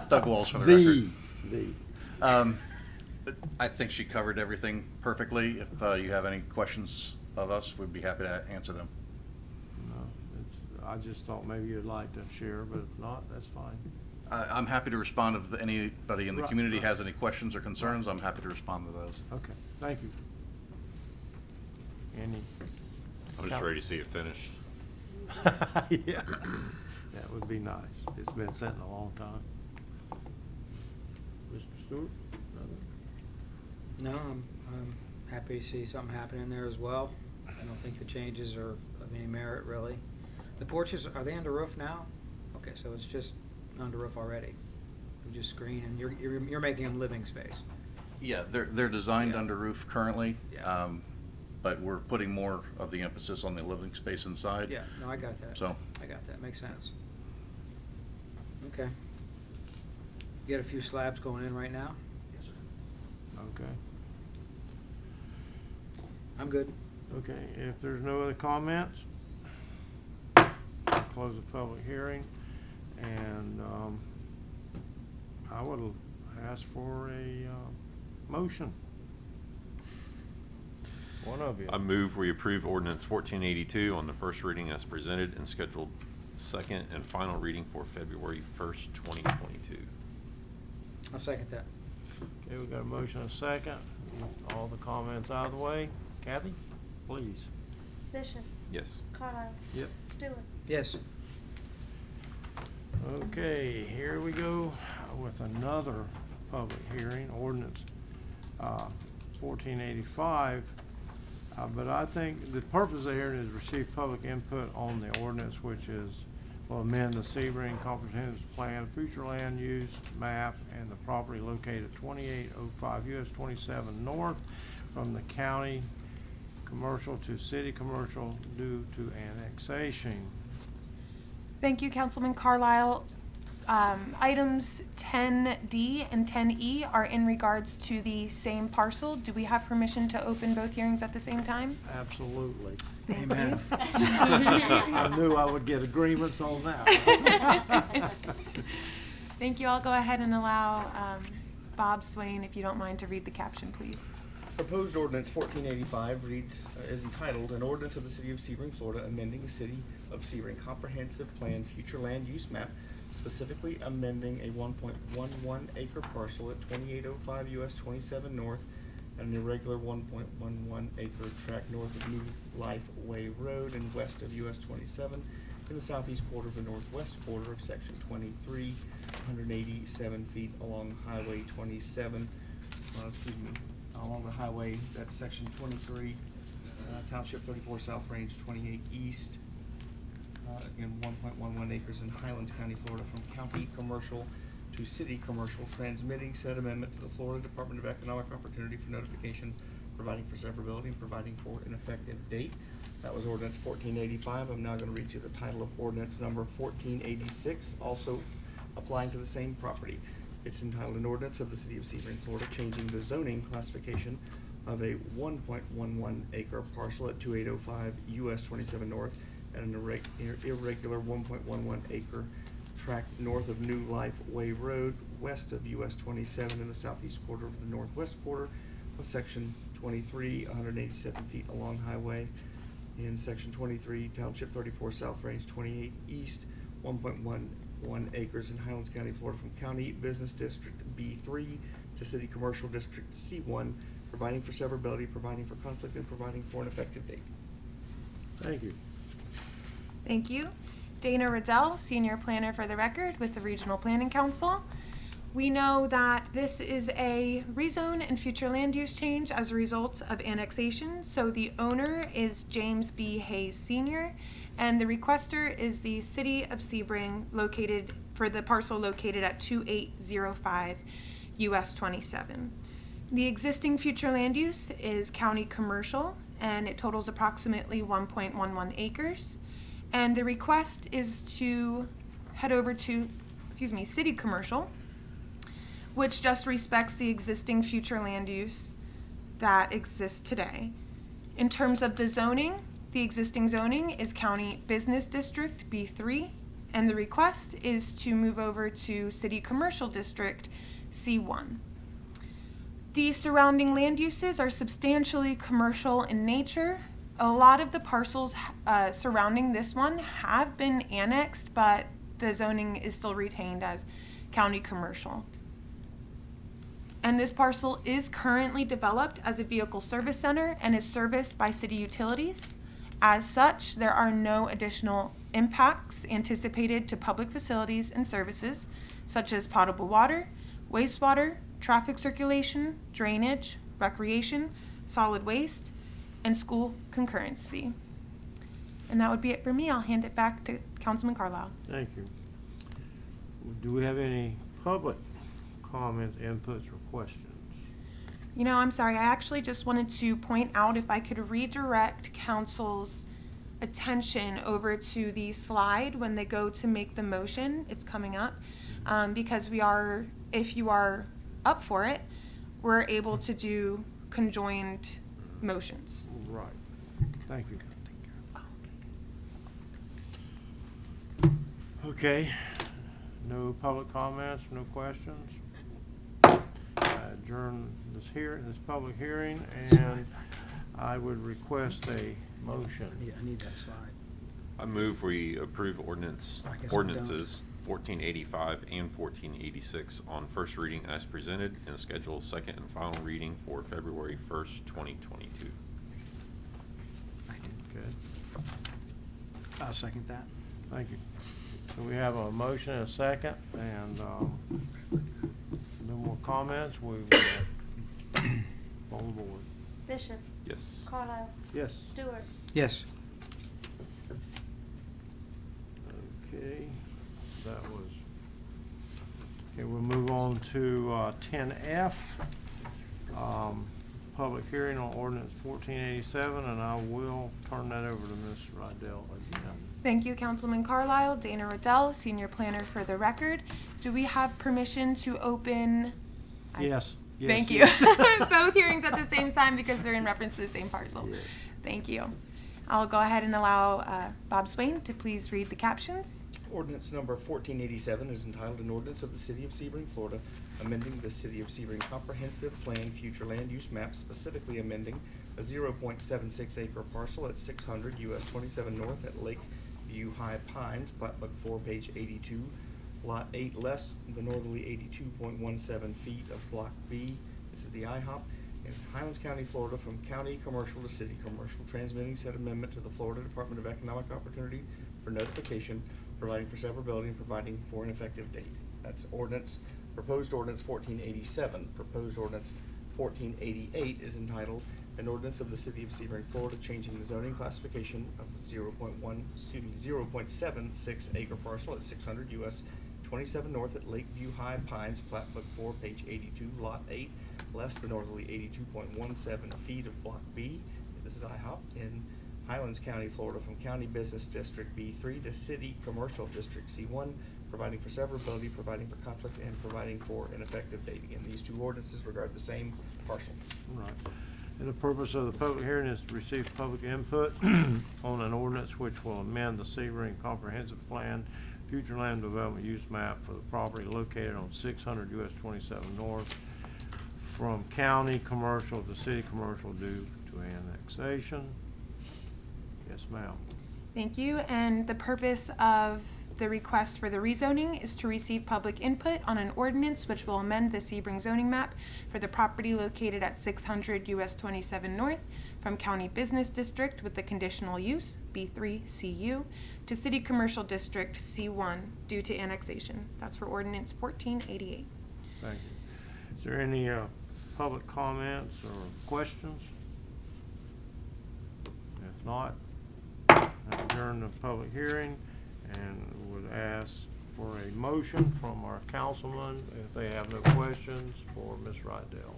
Doug Walls for the record. The. I think she covered everything perfectly. If you have any questions of us, we'd be happy to answer them. No, I just thought maybe you'd like to share, but if not, that's fine. I'm happy to respond if anybody in the Right, community right. has any questions or concerns. I'm happy to respond to those. Okay, thank you. Any? I'm just ready to see it finished. Yeah, that would be nice. It's been sitting a long time. Mr. Stewart? No, I'm happy to see something happening there as well. I don't think the changes are of any merit, really. The porches, are they under roof now? Okay, so it's just under roof already. You just screen, and you're making them living space. Yeah, they're designed Yeah. under roof currently, Yeah. but we're putting more of the emphasis on the living space inside. Yeah, no, I got that. So- I got that, makes sense. Okay. You got a few slabs going in right now? Yes, sir. Okay. I'm good. Okay, if there's no other comments, close the public hearing, and I would ask for a motion. One of you. I move we approve ordinance 1482 on the first reading as presented and scheduled second and final reading for February 1st, 2022. I'll second that. Okay, we got a motion and a second. All the comments out of the way. Kathy, please. Bishop, Yes. Carlisle. Yep. Stewart. Yes. Okay, here we go with another public hearing, ordinance 1485. But I think the purpose of the hearing is receive public input on the ordinance, which is, will amend the Sebring Comprehensive Plan, future land use map, and the property located at 2805 US 27 North from the county commercial to city commercial due to annexation. Thank you, Councilman Carlisle. Items 10D and 10E are in regards to the same parcel. Do we have permission to open both hearings at the same time? Absolutely. Amen. I knew I would get agreements on that. Thank you. I'll go ahead and allow Bob Swain, if you don't mind, to read the caption, please. Proposed ordinance 1485 reads, is entitled, "An Ordinance of the City of Sebring, Florida, amending the City of Sebring Comprehensive Plan Future Land Use Map, specifically amending a 1.11 acre parcel at 2805 US 27 North and an irregular 1.11 acre tract north of New Life Way Road and west of US 27 in the southeast quarter of the northwest quarter of Section 23, 187 feet along Highway 27, along the highway, that's Section 23, Township 34 South, Range 28 East, again, 1.11 acres in Highlands County, Florida, from county commercial to city commercial, transmitting said amendment to the Florida Department of Economic Opportunity for notification, providing for severability, and providing for an effective date." That was ordinance 1485. I'm now going to read you the title of ordinance number 1486, also applying to the same property. It's entitled, "An Ordinance of the City of Sebring, Florida, changing the zoning classification of a 1.11 acre parcel at 2805 US 27 North and an irregular 1.11 acre tract north of New Life Way Road, west of US 27 in the southeast quarter of the northwest quarter of Section 23, 187 feet along highway in Section 23, Township 34 South, Range 28 East, 1.11 acres in Highlands County, Florida, from County Business District B3 to City Commercial District C1, providing for severability, providing for conflict, and providing for an effective date." Thank you. Thank you. Dana Riddell, Senior Planner for the record with the Regional Planning Council. We know that this is a rezone and future land use change as a result of annexation. So the owner is James B. Hayes Sr. and the requester is the City of Sebring, located for the parcel located at 2805 US 27. The existing future land use is county commercial and it totals approximately 1.11 acres. And the request is to head over to, city commercial, which just respects the existing future land use that exists today. In terms of the zoning, the existing zoning is County Business District B3, and the request is to move over to City Commercial District C1. The surrounding land uses are substantially commercial in nature. A lot of the parcels surrounding this one have been annexed, but the zoning is still retained as county commercial. And this parcel is currently developed as a vehicle service center and is serviced by city utilities. As such, there are no additional impacts anticipated to public facilities and services, such as potable water, wastewater, traffic circulation, drainage, recreation, solid waste, and school concurrency. And that would be it for me. I'll hand it back to Councilman Carlisle. Thank you. Do we have any public comments, inputs, or questions? You know, I'm sorry, I actually just wanted to point out if I could redirect council's attention over to the slide when they go to make the motion. It's coming up because if you are up for it, we're able to do conjoined motions. Right. Thank you. Okay. No public comments, no questions. Adjourn this public hearing, and I would request a motion. Yeah, I need that slide. I move we approve ordinances 1485 and 1486 on first reading as presented and schedule second and final reading for February 1st, 2022. Okay. I'll second that. Thank you. So we have a motion and a second, and no more comments. We will roll the board. Bishop. Yes. Carlisle. Yes. Stewart. Yes. Okay, that was, okay, we'll move on to 10F. Public hearing on ordinance 1487, and I will turn that over to Ms. Rydell again. Thank you, Councilman Carlisle. Dana Riddell, Senior Planner for the record. Do we have permission to open? Yes. Thank you. Yes. Both hearings at the same time because they're in reference to the same parcel. Yes. Thank you. I'll go ahead and allow Bob Swain to please read the captions. Ordinance number 1487 is entitled an ordinance of the City of Sebring, Florida, amending the City of Sebring Comprehensive Plan Future Land Use Map, specifically amending a 0.76 acre parcel at 600 US 27 North at Lakeview High Pines, Plat Book 4, page 82, Lot 8, less the northerly 82.17 feet of Block B. This is the IHOP. In Highlands County, Florida, from county commercial to city commercial, transmitting said amendment to the Florida Department of Economic Opportunity for notification, providing for severability, and providing for an effective date. That's ordinance, proposed ordinance 1487. Proposed ordinance 1488 is entitled an ordinance of the City of Sebring, Florida, changing the zoning classification of 0.76 acre parcel at 600 US 27 North at Lakeview High Pines, Plat Book 4, page 82, Lot 8, less the northerly 82.17 feet of Block B. This is IHOP in Highlands County, Florida, from County Business District B3 to City Commercial District C1, providing for severability, providing for conflict, and providing for an effective date. Again, these two ordinances regard the same parcel. Right. And the purpose of the public hearing is to receive public input on an ordinance which will amend the Sebring Comprehensive Plan Future Land Development Use Map for the property located on 600 US 27 North from county commercial to city commercial due to annexation. Yes, ma'am. Thank you. And the purpose of the request for the rezoning is to receive public input on an ordinance which will amend the Sebring zoning map for the property located at 600 US 27 North from County Business District with the conditional use, B3 CU, to City Commercial District C1 due to annexation. That's for ordinance 1488. Thank you. Is there any public comments or questions? If not, I adjourn the public hearing and would ask for a motion from our councilman, if they have no questions, for Ms. Rydell.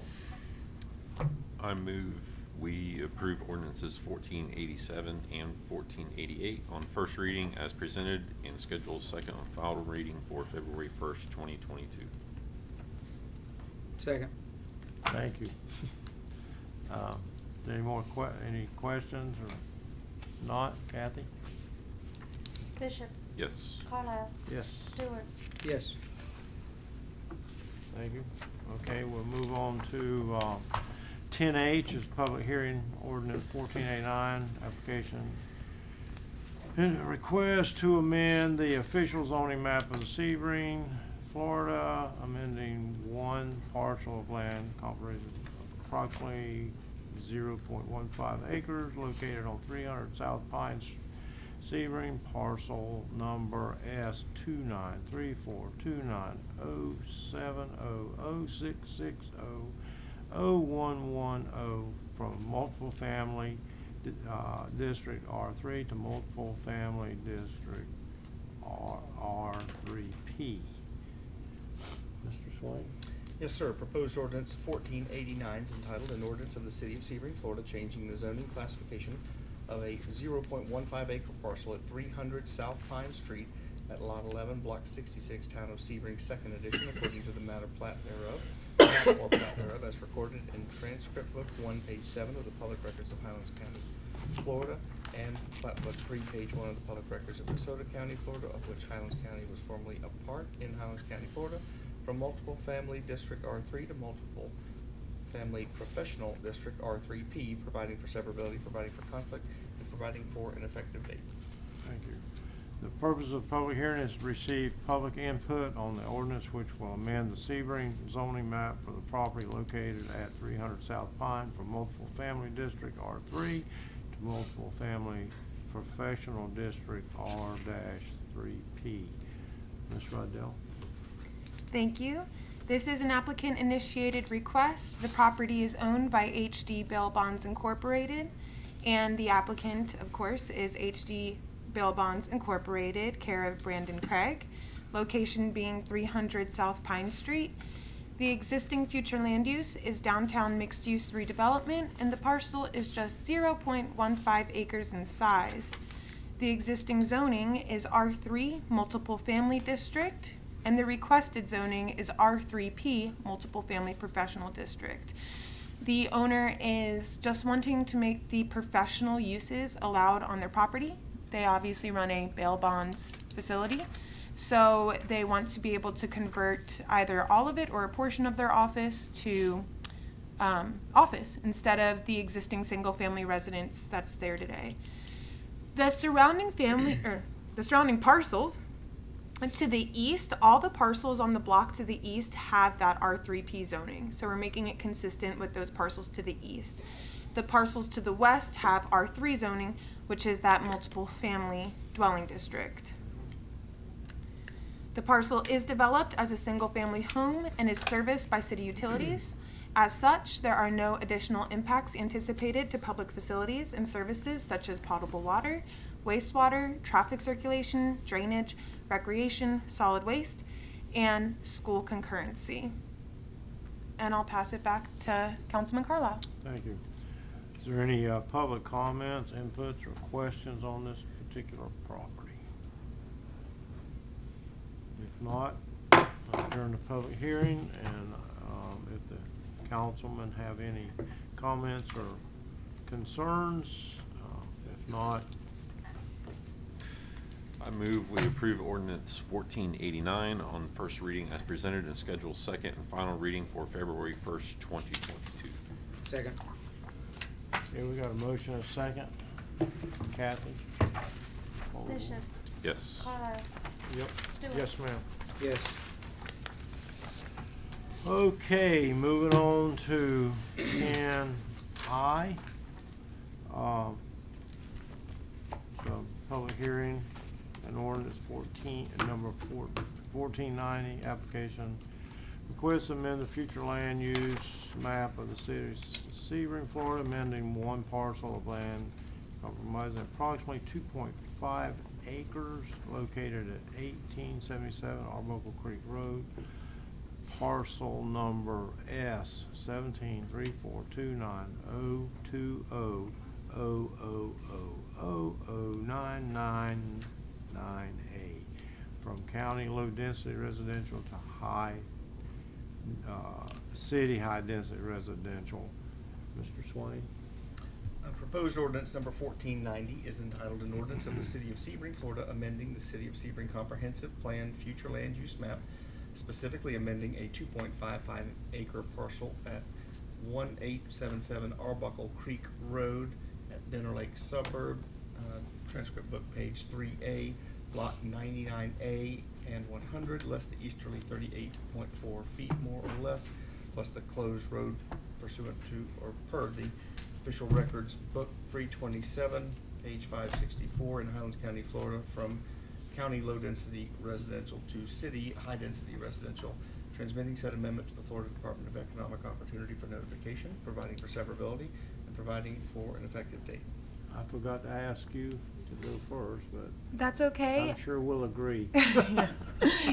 I move we approve ordinances 1487 and 1488 on first reading as presented and schedule second on final reading for February 1st, 2022. Second. Thank you. Any more any questions or not? Kathy? Bishop. Yes. Carlisle. Yes. Stewart. Yes. Thank you. Okay, we'll move on to 10H is public hearing ordinance 1489 application. And a request to amend the official zoning map of the Sebring, Florida, amending one parcel of land comprehensive of approximately 0.15 acres located on 300 South Pines, Sebring, parcel number S293429070066001110 from multiple family district R3 to multiple family district R3P. Mr. Swain? Yes, sir. Proposed ordinance 1489 is entitled an ordinance of the City of Sebring, Florida, changing the zoning classification of a 0.15 acre parcel at 300 South Pine Street at Lot 11, Block 66, Town of Sebring, 2nd edition, according to the matter plat thereof, or plat thereof, as recorded in transcript book 1, page 7 of the public records of Highlands County, Florida, and plat book 3, page 1 of the public records of DeSoto County, Florida, of which Highlands County was formerly a part in Highlands County, Florida, from multiple family district R3 to multiple family professional district R3P, providing for severability, providing for conflict, and providing for an effective date. Thank you. The purpose of the public hearing is to receive public input on the ordinance which will amend the Sebring zoning map for the property located at 300 South Pine from multiple family district R3 to multiple family professional district R-3P. Ms. Rydell? Thank you. This is an applicant-initiated request. The property is owned by HD Bail Bonds Incorporated, and the applicant, of course, is HD Bail Bonds Incorporated, care of Brandon Craig, location being 300 South Pine Street. The existing future land use is downtown mixed-use redevelopment, and the parcel is just 0.15 acres in size. The existing zoning is R3 Multiple Family District, and the requested zoning is R3P Multiple Family Professional District. The owner is just wanting to make the professional uses allowed on their property. They obviously run a bail bonds facility, so they want to be able to convert either all of it or a portion of their office to office instead of the existing single-family residence that's there today. The surrounding parcels to the east, all the parcels on the block to the east have that R3P zoning. So we're making it consistent with those parcels to the east. The parcels to the west have R3 zoning, which is that multiple family dwelling district. The parcel is developed as a single family home and is serviced by city utilities. As such, there are no additional impacts anticipated to public facilities and services such as potable water, wastewater, traffic circulation, drainage, recreation, solid waste, and school concurrency. And I'll pass it back to Councilman Carlisle. Thank you. Is there any public comments, inputs, or questions on this particular property? If not, I'll adjourn the public hearing, and if the councilmen have any comments or concerns, if not, I move we approve ordinance 1489 on first reading as presented and schedule second and final reading for February 1st, 2022. Second. okay, we got a motion and a second. Kathy? Bishop. Yes. Carlisle. Yep. Stewart. Yes, ma'am. Yes. Okay, moving on to 10I. So public hearing and ordinance 1490, application request to amend the future land use map of the city of Sebring, Florida, amending one parcel of land comprising approximately 2.5 acres located at 1877 Arbuckle Creek Road, parcel number S 1734290000009999A from county low density residential to city high density residential. Mr. Swain? Proposed ordinance number 1490 is entitled an ordinance of the City of Sebring, Florida, amending the City of Sebring Comprehensive Plan Future Land Use Map, specifically amending a 2.55 acre parcel at 1877 Arbuckle Creek Road at Dinner Lake Suburb, transcript book page 3A, lot 99A and 100, less the easterly 38.4 feet more or less, plus the closed road pursuant to or per the official records book 327, page 564 in Highlands County, Florida, from county low density residential to city high density residential, transmitting said amendment to the Florida Department of Economic Opportunity for notification, providing for severability, and providing for an effective date. I forgot to ask you to go first, but That's okay. I'm sure we'll agree.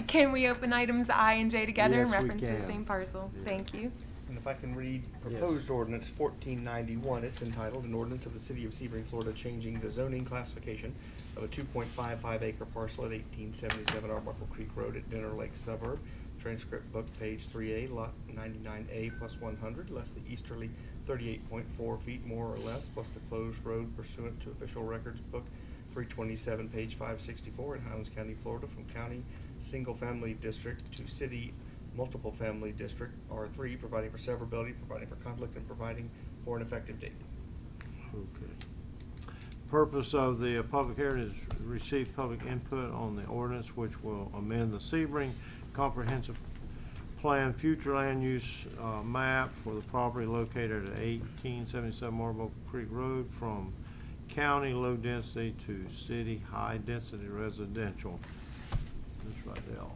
Can we open items I and J together Yes, and we reference the can. same parcel? Yeah. Thank you. And if I can read proposed ordinance 1491, it's entitled an ordinance of the City of Sebring, Florida, changing the zoning classification of a 2.55 acre parcel at 1877 Arbuckle Creek Road at Dinner Lake Suburb, transcript book page 3A, lot 99A plus 100, less the easterly 38.4 feet more or less, plus the closed road pursuant to official records book 327, page 564 in Highlands County, Florida, from county single family district to city multiple family district R3, providing for severability, providing for conflict, and providing for an effective date. Okay. Purpose of the public hearing is to receive public input on the ordinance which will amend the Sebring Comprehensive Plan Future Land Use Map for the property located at 1877 Arbuckle Creek Road from county low density to city high density residential. Ms. Rydell.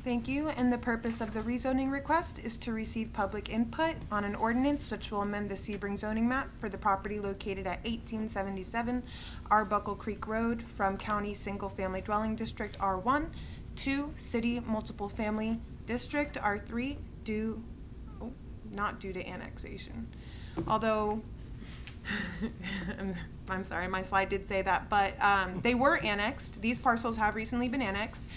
Thank you. And the purpose of the rezoning request is to receive public input on an ordinance which will amend the Sebring zoning map for the property located at 1877 Arbuckle Creek Road from County Single Family Dwelling District R1 to City Multiple Family District R3 not due to annexation. Although, I'm sorry, my slide did say that, but they were annexed. These parcels have recently been annexed.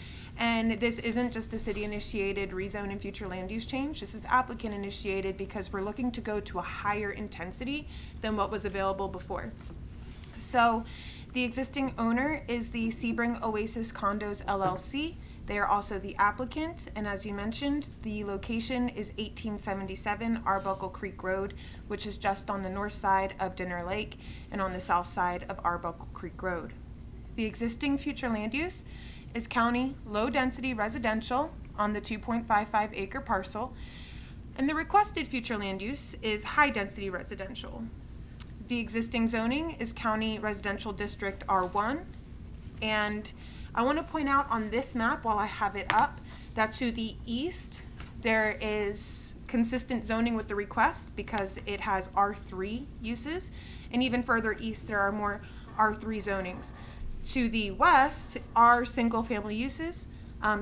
And this isn't just a city-initiated rezone and future land use change. This is applicant-initiated because we're looking to go to a higher intensity than what was available before. So the existing owner is the Sebring Oasis Condos LLC. They are also the applicant, and as you mentioned, the location is 1877 Arbuckle Creek Road, which is just on the north side of Dinner Lake and on the south side of Arbuckle Creek Road. The existing future land use is county low-density residential on the 2.55 acre parcel, and the requested future land use is high-density residential. The existing zoning is county residential district R1, and I want to point out on this map while I have it up that to the east there is consistent zoning with the request because it has R3 uses, and even further east there are more R3 zonings. To the west are single family uses,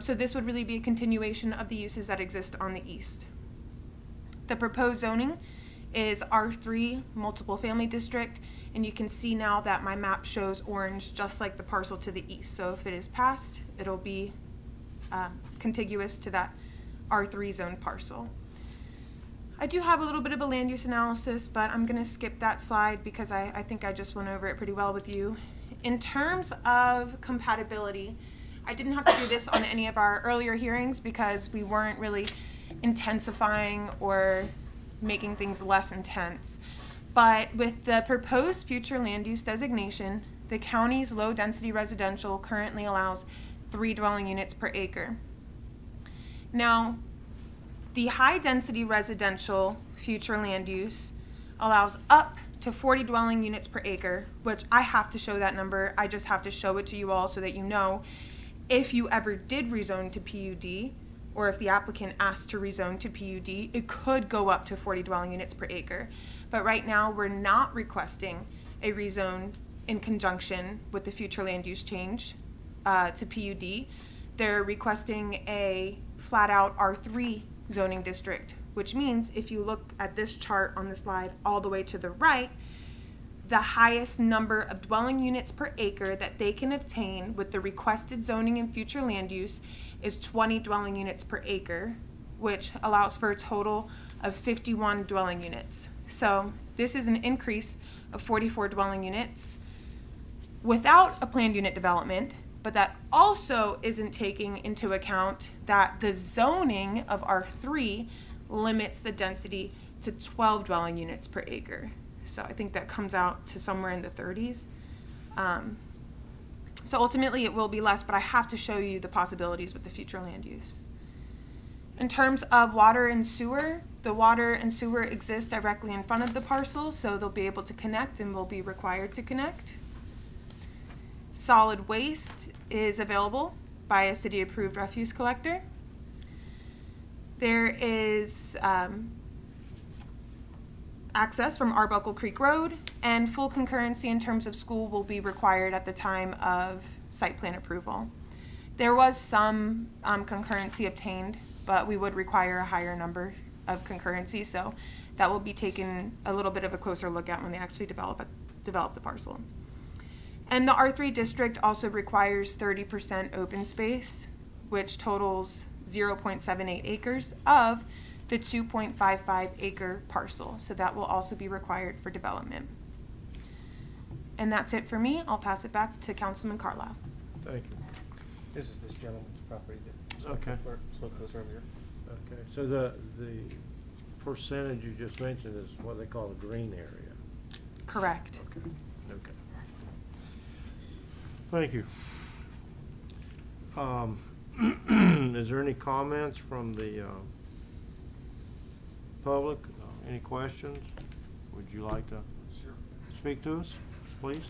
so this would really be a continuation of the uses that exist on the east. The proposed zoning is R3 multiple family district, and you can see now that my map shows orange just like the parcel to the east. So if it is passed, it'll be contiguous to that R3 zone parcel. I do have a little bit of a land use analysis, but I'm going to skip that slide because I think I just went over it pretty well with you. In terms of compatibility, I didn't have to do this on any of our earlier hearings because we weren't really intensifying or making things less intense. But with the proposed future land use designation, the county's low-density residential currently allows 3 dwelling units per acre. Now, the high-density residential future land use allows up to 40 dwelling units per acre, which I have to show that number. I just have to show it to you all so that you know if you ever did rezone to PUD, or if the applicant asked to rezone to PUD, it could go up to 40 dwelling units per acre. But right now, we're not requesting a rezone in conjunction with the future land use change to PUD. They're requesting a flat-out R3 zoning district, which means if you look at this chart on the slide all the way to the right, the highest number of dwelling units per acre that they can obtain with the requested zoning and future land use is 20 dwelling units per acre, which allows for a total of 51 dwelling units. So this is an increase of 44 dwelling units without a planned unit development, but that also isn't taking into account that the zoning of R3 limits the density to 12 dwelling units per acre. So I think that comes out to somewhere in the 30s. So ultimately it will be less, but I have to show you the possibilities with the future land use. In terms of water and sewer, the water and sewer exist directly in front of the parcel, so they'll be able to connect and will be required to connect. Solid waste is available by a city-approved refuse collector. There is access from Arbuckle Creek Road, and full concurrency in terms of school will be required at the time of site plan approval. There was some concurrency obtained, but we would require a higher number of concurrency, so that will be taken a little bit of a closer look at when they actually develop the parcel. And the R3 district also requires 30% open space, which totals 0.78 acres of the 2.55 acre parcel. So that will also be required for development. And that's it for me. I'll pass it back to Councilman Carlisle. Thank you. This is this gentleman's property that Okay. spoke to us earlier. Okay, so the percentage you just mentioned is what they call the green area. Correct. Okay. Okay. Thank you. Is there any comments from the public? Any questions? Would you like to speak to us, please?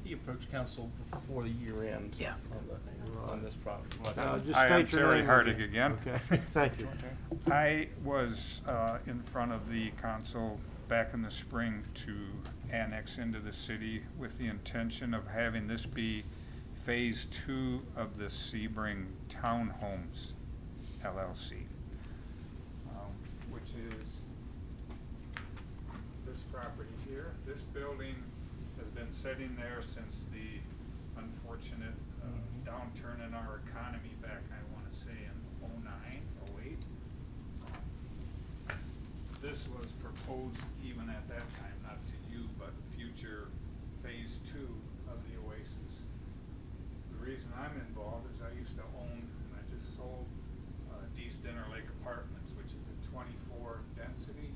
he approached council before the year end. Yeah. On this project. Just I am state your Terry name Hardig again. Okay, thank you. I was in front of the council back in the spring to annex into the city with the intention of having this be phase 2 of the Sebring Townhomes LLC, which is this property here. This building has been sitting there since the unfortunate downturn in our economy back, I want to say, in 09, 08. This was proposed even at that time, not to you, but future phase 2 of the Oasis. The reason I'm involved is I used to own, and I just sold Dee's Dinner Lake Apartments, which is a 24 density,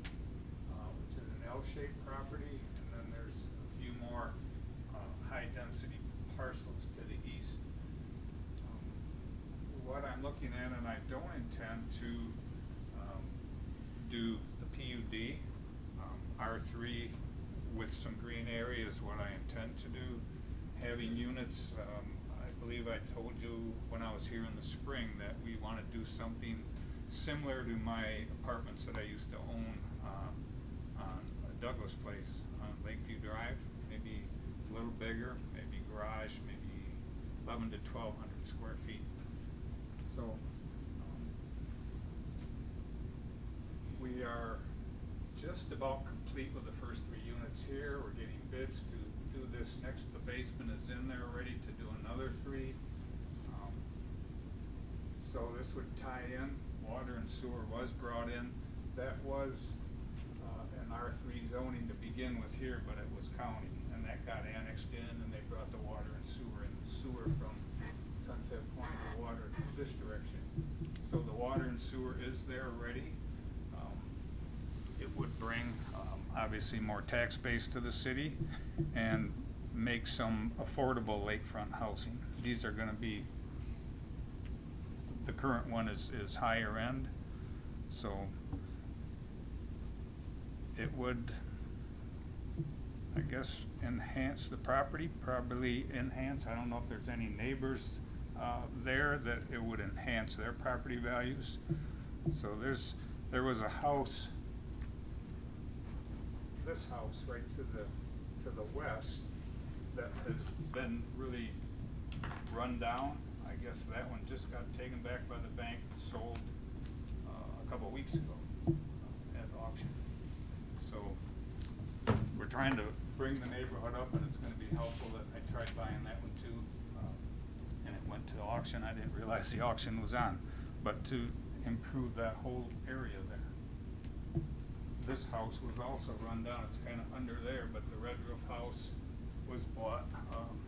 which is an L-shaped property, and then there's a few more high density parcels to the east. What I'm looking at, and I don't intend to do the PUD, R3 with some green area is what I intend to do. Having units, I believe I told you when I was here in the spring that we want to do something similar to my apartments that I used to own on Douglas Place on Lakeview Drive, maybe a little bigger, maybe garage, maybe 11 to 1,200 square feet. So we are just about complete with the first 3 units here. We're getting bids to do this next. The basement is in there ready to do another 3. So this would tie in. Water and sewer was brought in. That was an R3 zoning to begin with here, but it was county, and that got annexed in, and they brought the water and sewer in. The sewer from Sunset Point, the water this direction. So the water and sewer is there ready. It would bring obviously more tax base to the city and make some affordable lakefront housing. These are going to be, the current one is higher end, so it would, I guess, enhance the property, probably enhance. I don't know if there's any neighbors there that it would enhance their property values. So there was a house, this house right to the west, that has been really run down. I guess that one just got taken back by the bank, sold a couple weeks ago at auction. So we're trying to bring the neighborhood up, and it's going to be helpful that I tried buying that one too, and it went to auction. I didn't realize the auction was on, but to improve that whole area there. This house was also run down. It's kind of under there, but the red roof house was bought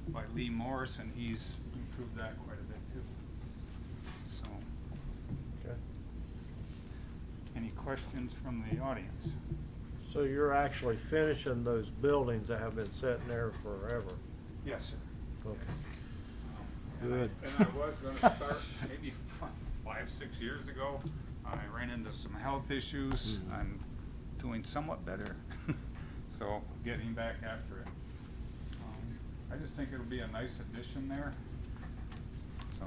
by Lee Morris, and he's improved that quite a bit too. So, Okay. any questions from the audience? So you're actually finishing those buildings that have been sitting there forever? Yes, sir. Okay. And Good. I was going to start maybe 5, 6 years ago. I ran into some health issues. I'm doing somewhat better, so getting back after it. I just think it'll be a nice addition there. So,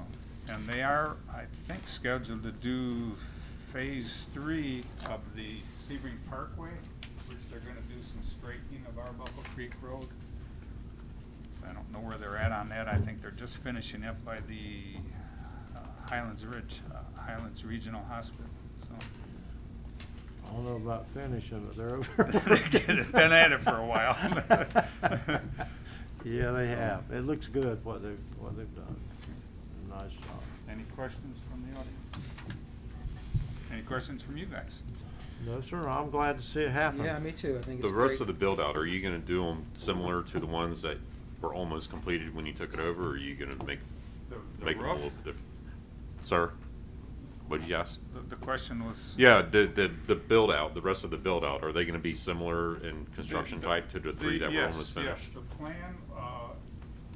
and they are, I think, scheduled to do phase 3 of the Sebring Parkway, which they're going to do some straightening of Arbuckle Creek Road. I don't know where they're at on that. I think they're just finishing up by the Highlands Ridge, Highlands Regional Hospital. So. I don't know about finishing, but they're over. They've been at it for a while. Yeah, they have. It looks good what they've done. Nice job. Any questions from the audience? Any questions from you guys? No, sir. I'm glad to see it happen. Yeah, me too. I think it's The great. rest of the build out, are you gonna do them similar to the ones that were almost completed when you took it over, or are you gonna make The them a roof? little different? Sir, what did you ask? The question was. Yeah, the build out, the rest of the build out, are they gonna be similar in construction type to the 3 that were almost finished? Yes, the plan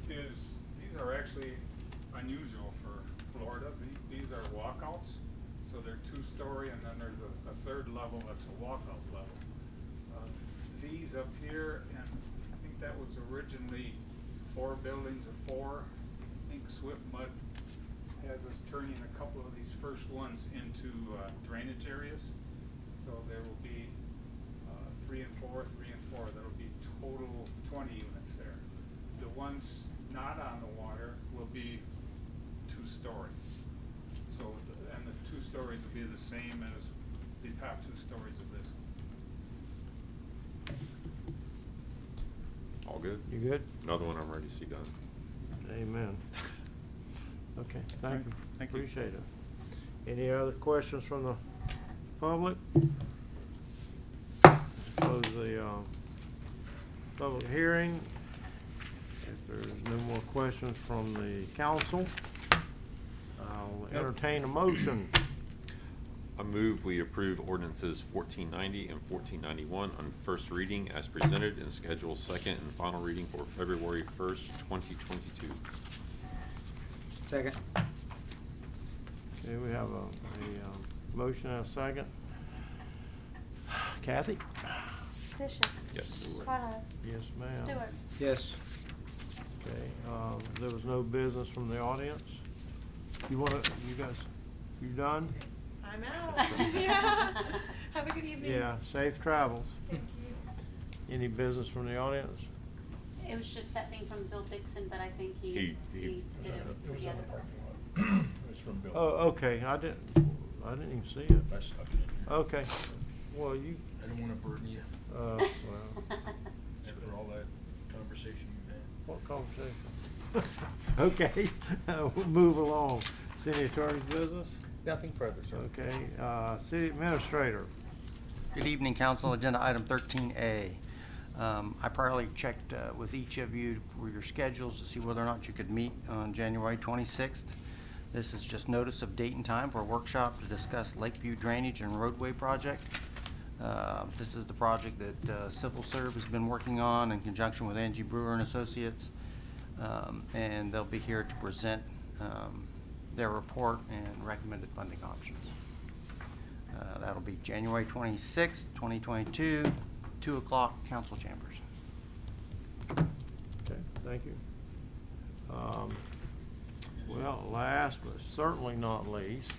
is, these are actually unusual for Florida. These are walkouts, so they're 2-story, and then there's a 3rd level that's a walkout level. These up here, and I think that was originally 4 buildings or 4. I think Swift Mud has us turning a couple of these first ones into drainage areas. So there will be 3 and 4, 3 and 4. That'll be total 20 units there. The ones not on the water will be 2-story. So, and the 2 stories will be the same as the top 2 stories of this one. All good? You good? Another one I'm ready to see done. Amen. Okay, thank you. Thank you. Appreciate it. Any other questions from the public? Close the public hearing. If there's no more questions from the council, I'll entertain a motion. I move we approve ordinances 1490 and 1491 on first reading as presented and schedule second and final reading for February 1st, 2022. Second. Okay, we have a motion and a second. Kathy? Bishop. Yes. Carla. Yes, ma'am. Stewart. Yes. Okay, there was no business from the audience. You guys, you done? I'm out. Yeah. Have a good evening. Yeah, safe travels. Thank you. Any business from the audience? It was just that thing from Bill Dixon, but I think he He- did it together. It was from Bill. Oh, okay, I didn't even see it. I stuck it in here. Okay, well, you, I didn't want to burden you well, after all that conversation you've had. what conversation? Okay, we'll move along. City attorney's business? Nothing further, sir. Okay, city administrator. Good evening, council. Agenda item 13A. I priorly checked with each of you for your schedules to see whether or not you could meet on January 26th. This is just notice of date and time for a workshop to discuss Lakeview Drainage and Roadway Project. This is the project that Civil Serve has been working on in conjunction with Angie Brewer and Associates. And they'll be here to present their report and recommended funding options. That'll be January 26th, 2022, 2 o'clock, council chambers. Okay, thank you. Well, last but certainly not least,